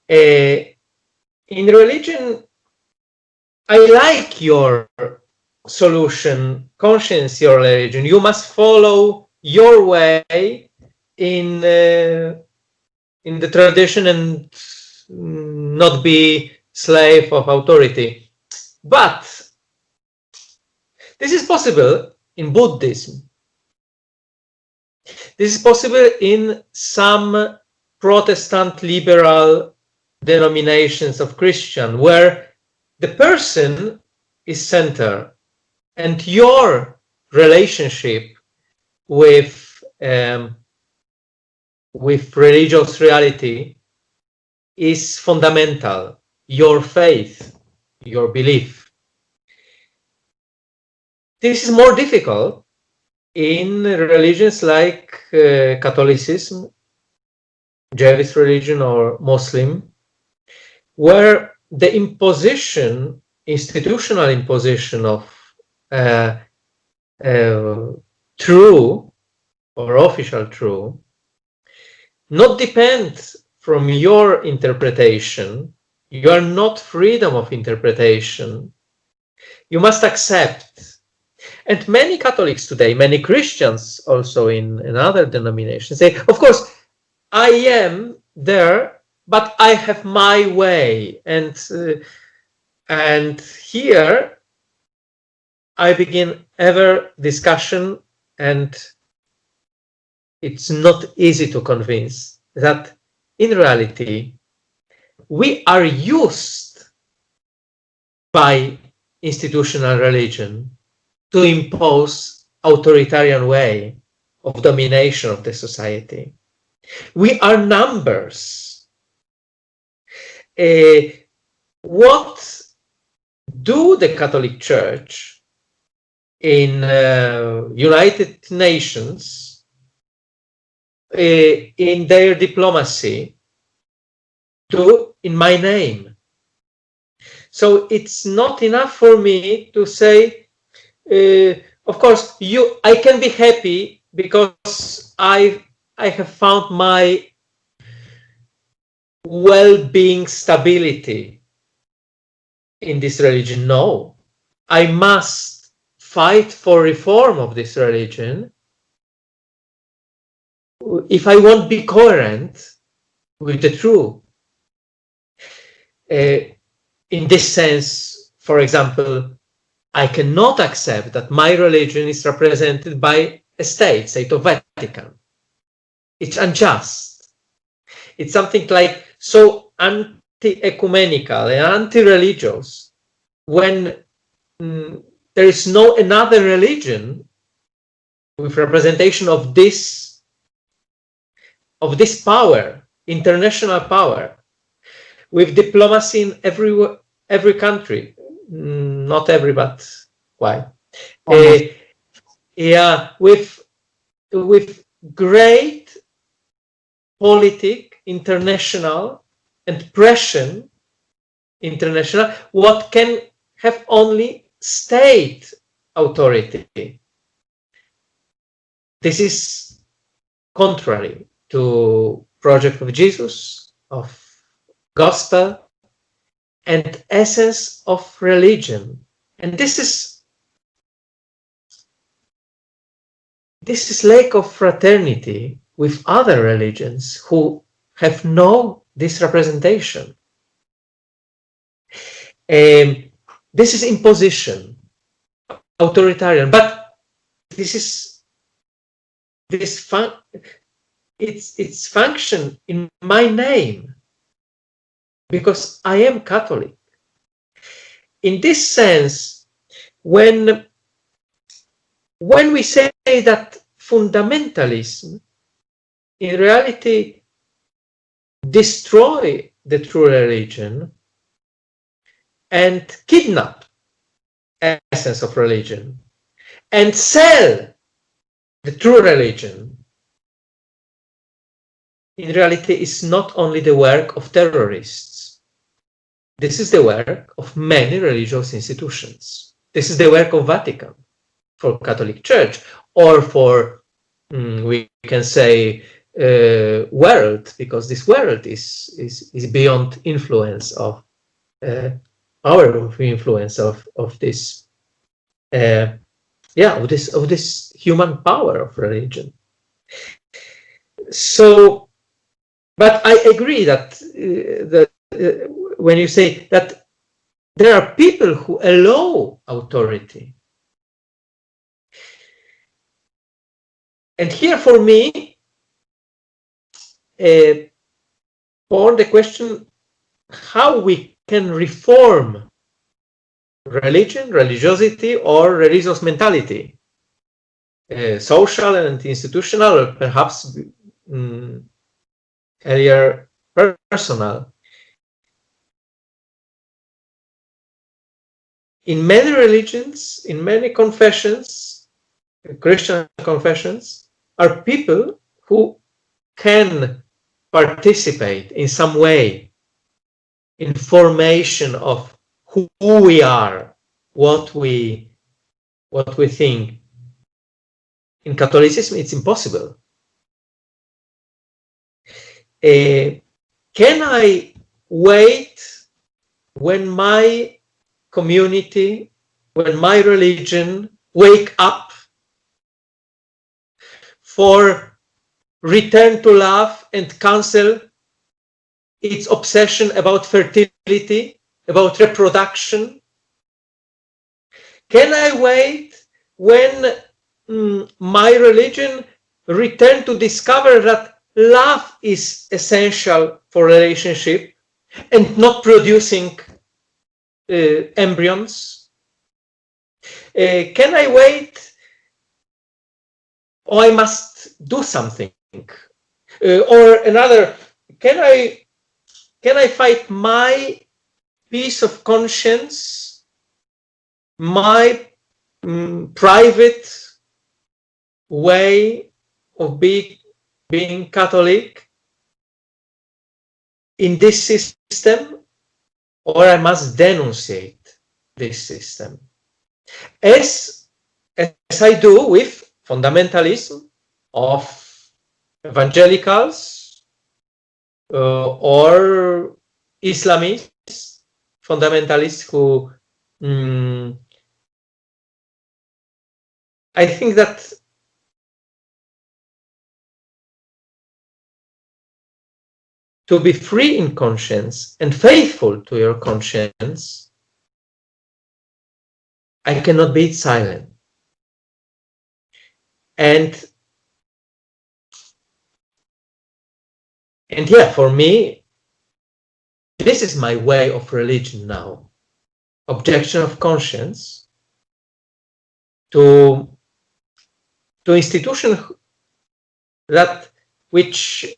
Speaker 1: In religion, I like your solution, conscience your religion. You must follow your way in the tradition and not be slave of authority. But This is possible in Buddhism. This is possible in some Protestant liberal denominations of Christian, where the person is center and your relationship with religious reality is fundamental, your faith, your belief. This is more difficult in religions like Catholicism, Jewish religion, or Muslim, where the imposition, institutional imposition of true or official true, not depends from your interpretation. You are not freedom of interpretation. You must accept. And many Catholics today, many Christians also in other denominations say, of course, I am there, but I have my way. And here I begin ever discussion, and it's not easy to convince that in reality, we are used by institutional religion to impose authoritarian way of domination of the society. We are numbers. What do the Catholic Church in United Nations in their diplomacy do in my name? So it's not enough for me to say, of course, I can be happy because I have found my well-being, stability in this religion. No, I must fight for reform of this religion if I won't be coherent with the truth. In this sense, for example, I cannot accept that my religion is represented by a state of Vatican. It's unjust. It's something like so anti-ecumenical and anti-religious when there is no another religion with representation of this power, international power, with diplomacy in every country. Not every, but quite. Yeah, with great international and pressure international, what can have only state authority. This is contrary to project of Jesus, of gospel, and essence of religion. And this is lack of fraternity with other religions who have no this representation. This is imposition, authoritarian, but it's function in my name, because I am Catholic. In this sense, when we say that fundamentalism in reality destroy the true religion and kidnap essence of religion and sell the true religion, in reality is not only the work of terrorists. This is the work of many religious institutions. This is the work of Vatican for Catholic Church, or for, we can say, world, because this world is beyond influence of power of influence of this of this human power of religion. So, but I agree that when you say that there are people who allow authority, And here for me, born the question how we can reform religion, religiosity, or religious mentality, social and institutional, or perhaps earlier personal. In many religions, in many confessions, Christian confessions, are people who can participate in some way in formation of who we are, what we think. In Catholicism, it's impossible. Can I wait when my community, when my religion wake up for return to love and cancel its obsession about fertility, about reproduction? Can I wait when my religion return to discover that love is essential for relationship and not producing embryons? Can I wait, or I must do something? Or another, can I fight my peace of conscience, my private way of being Catholic in this system, or I must denunciate this system, as I do with fundamentalism of evangelicals or Islamists, fundamentalists who I think that to be free in conscience and faithful to your conscience, I cannot be silent. And yeah, for me, this is my way of religion now. Objection of conscience to institutions that which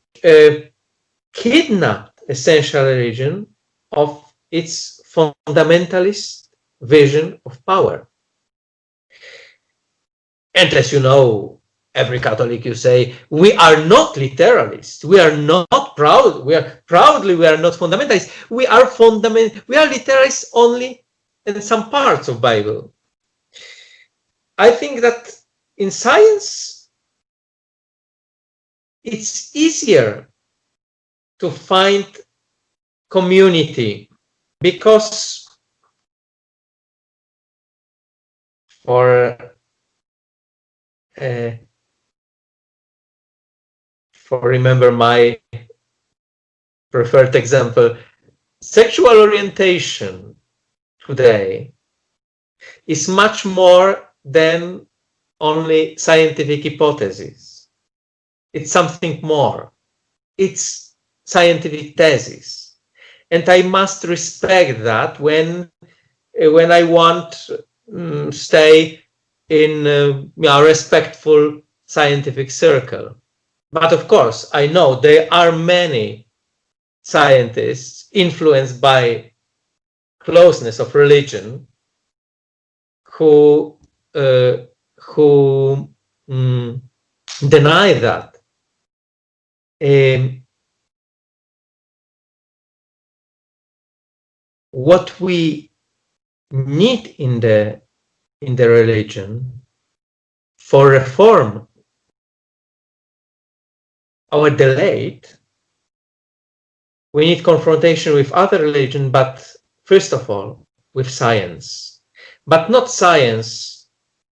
Speaker 1: kidnapped essential religion of its fundamentalist vision of power. And as you know, every Catholic, you say, we are not literalists, we are not proud, we are not fundamentalists, we are literalists only in some parts of Bible. I think that in science, it's easier to find community because for remember my preferred example, sexual orientation today is much more than only scientific hypothesis. It's something more. It's scientific thesis. And I must respect that when I want stay in a respectful scientific circle. But of course, I know there are many scientists influenced by closeness of religion who deny that. What we need in the religion for reform or delayed, we need confrontation with other religion, but first of all with science, but not science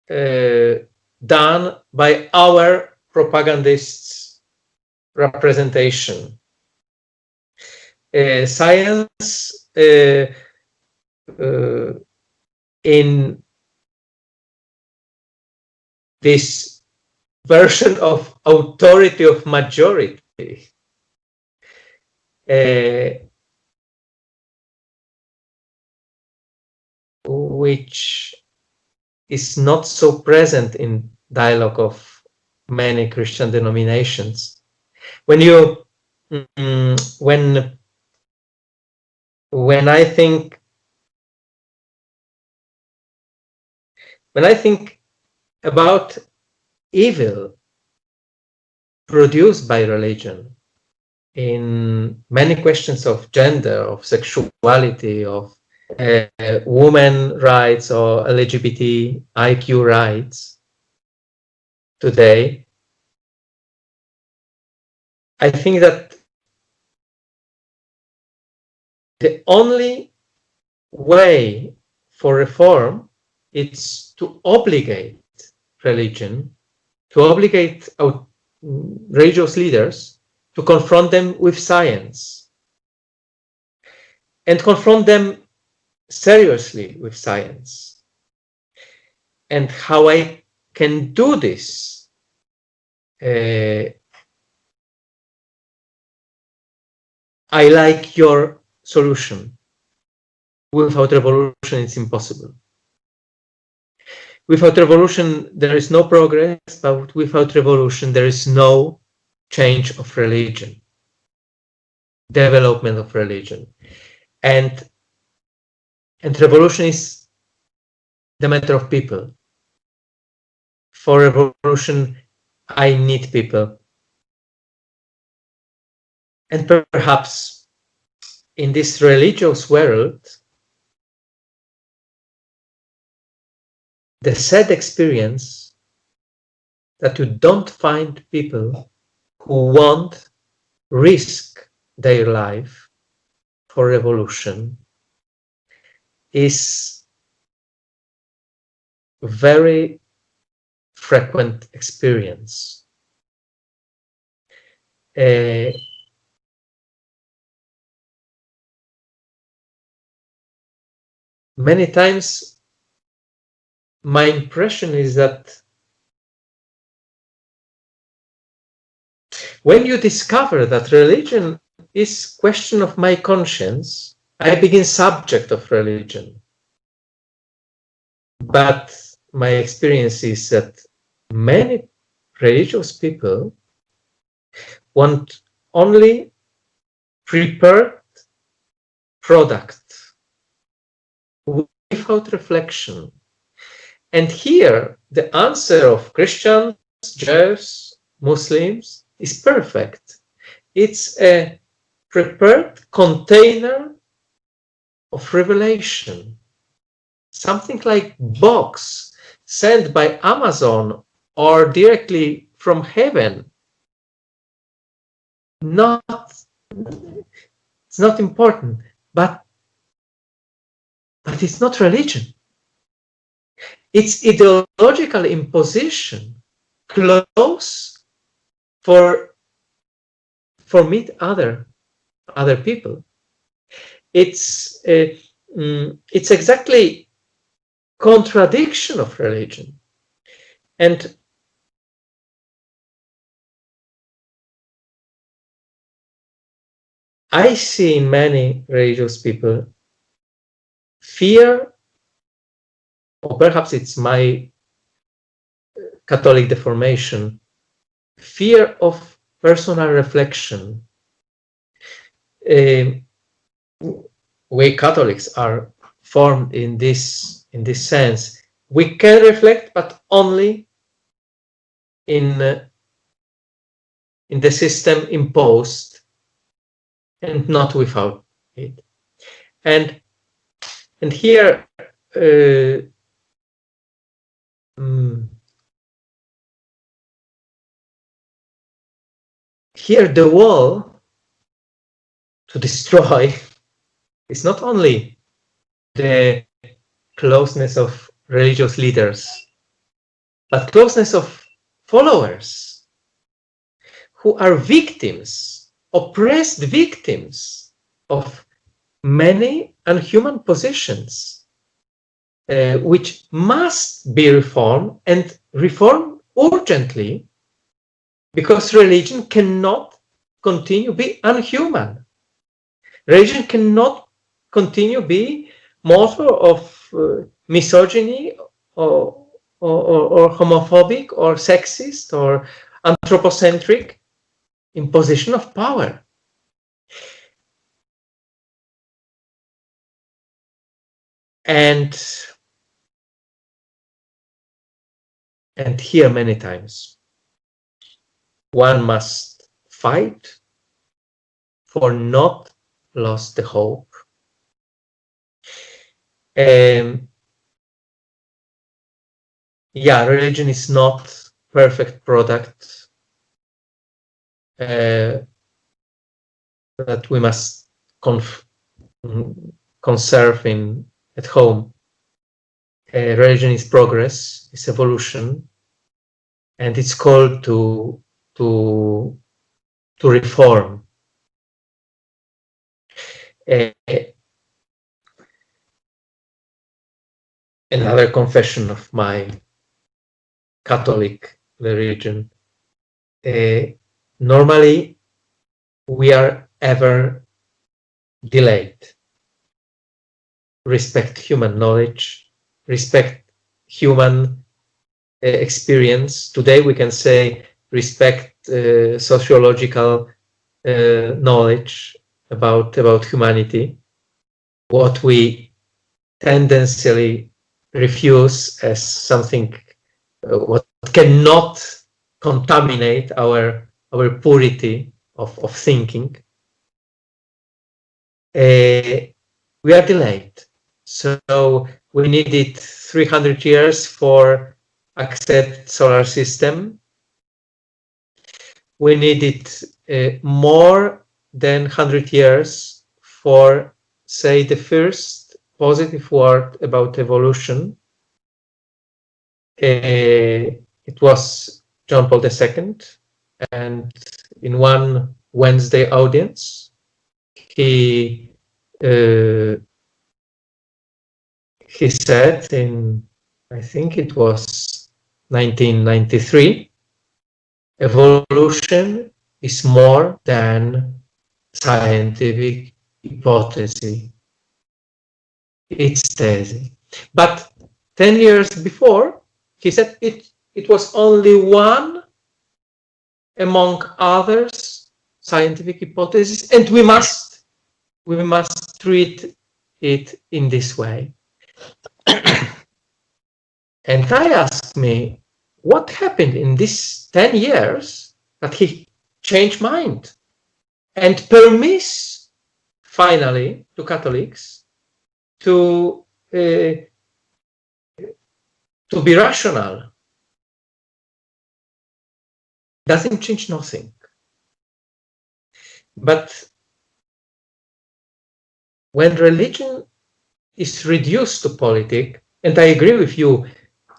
Speaker 1: done by our propagandists' representation. Science in this version of authority of majority, which is not so present in dialogue of many Christian denominations. When you when I think about evil produced by religion in many questions of gender, of sexuality, of women rights or LGBTIQ rights today, I think that the only way for reform is to obligate religion, to obligate our religious leaders to confront them with science and confront them seriously with science. And how I can do this, I like your solution. Without revolution, it's impossible. Without revolution, there is no progress, but without revolution, there is no change of religion, development of religion. And revolution is the matter of people. For revolution, I need people. And perhaps in this religious world, the sad experience that you don't find people who won't risk their life for revolution is a very frequent experience. Many times, my impression is that when you discover that religion is question of my conscience, I begin subject of religion. But my experience is that many religious people want only prepared product without reflection. And here, the answer of Christians, Jews, Muslims is perfect. It's a prepared container of revelation, something like box sent by Amazon or directly from heaven. It's not important, but it's not religion. It's ideological imposition, close for meet other people. It's exactly contradiction of religion. And I see in many religious people fear, or perhaps it's my Catholic deformation, fear of personal reflection. We Catholics are formed in this sense. We can reflect, but only in the system imposed, and not without it. And here, here the wall to destroy is not only the closeness of religious leaders, but closeness of followers who are victims, oppressed victims of many unhuman positions, which must be reformed, and reformed urgently, because religion cannot continue be unhuman. Religion cannot continue be motor of misogyny or homophobic or sexist or anthropocentric imposition of power. And here many times one must fight for not lost the hope. Yeah, religion is not perfect product that we must conserve at home. Religion is progress, is evolution, and it's called to reform. Another confession of my Catholic religion. Normally, we are ever delayed. Respect human knowledge, respect human experience. Today we can say respect sociological knowledge about humanity. What we tendenциally refuse as something what cannot contaminate our purity of thinking. We are delayed. So we needed 300 years for accept solar system. We needed more than 100 years for say the first positive word about evolution. It was John Paul II, and in one Wednesday audience, he said in, I think it was 1993, evolution is more than scientific hypothesis. It's thesis. But 10 years before, he said it was only one among others scientific hypothesis, and we must treat it in this way. And I asked me, what happened in these 10 years that he changed mind and permits finally to Catholics to be rational? Doesn't change nothing. But when religion is reduced to politics, and I agree with you,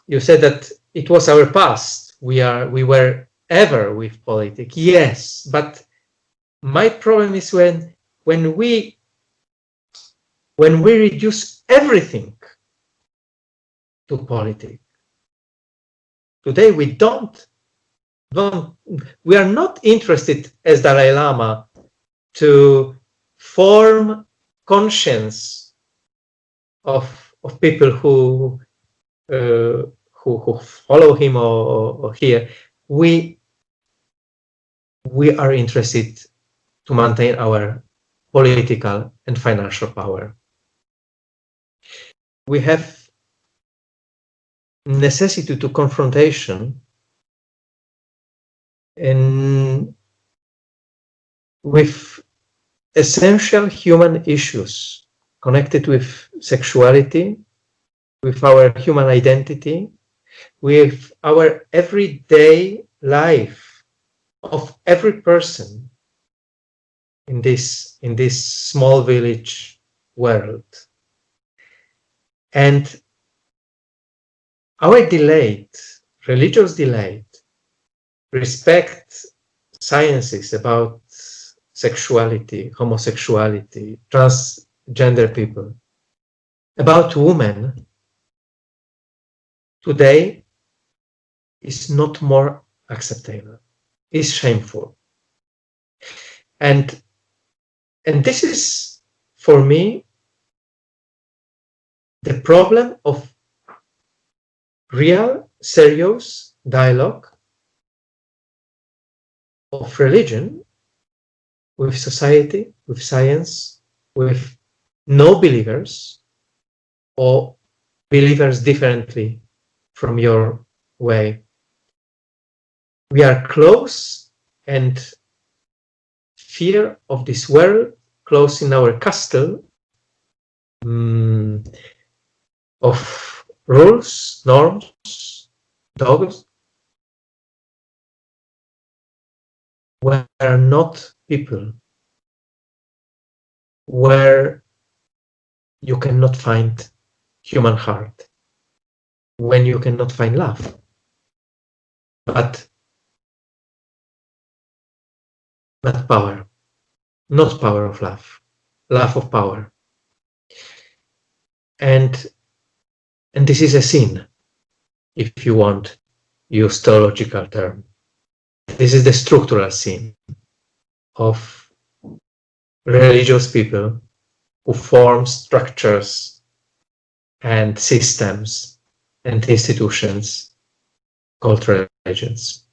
Speaker 1: you said that it was our past. We were ever with politics. Yes, but my problem is when we reduce everything to politics. Today we we are not interested as Dalai Lama to form conscience of people who follow him or here. We are interested to maintain our political and financial power. We have necessity to confrontation and with essential human issues connected with sexuality, with our human identity, with our everyday life of every person in this small village world. And our religious delayed respect sciences about sexuality, homosexuality, transgender people, about women, today is not more acceptable. is shameful. And this is, for me, the problem of real, serious dialogue of religion with society, with science, with no believers or believers differently from your way. We are close, and fear of this world, close in our castle of rules, norms, dogmas, where not people, where you cannot find human heart, when you cannot find love, but power, not power of love, love of power. And this is a sin, if you want use theological term. This is the structural sin of religious people who form structures and systems and institutions called religions.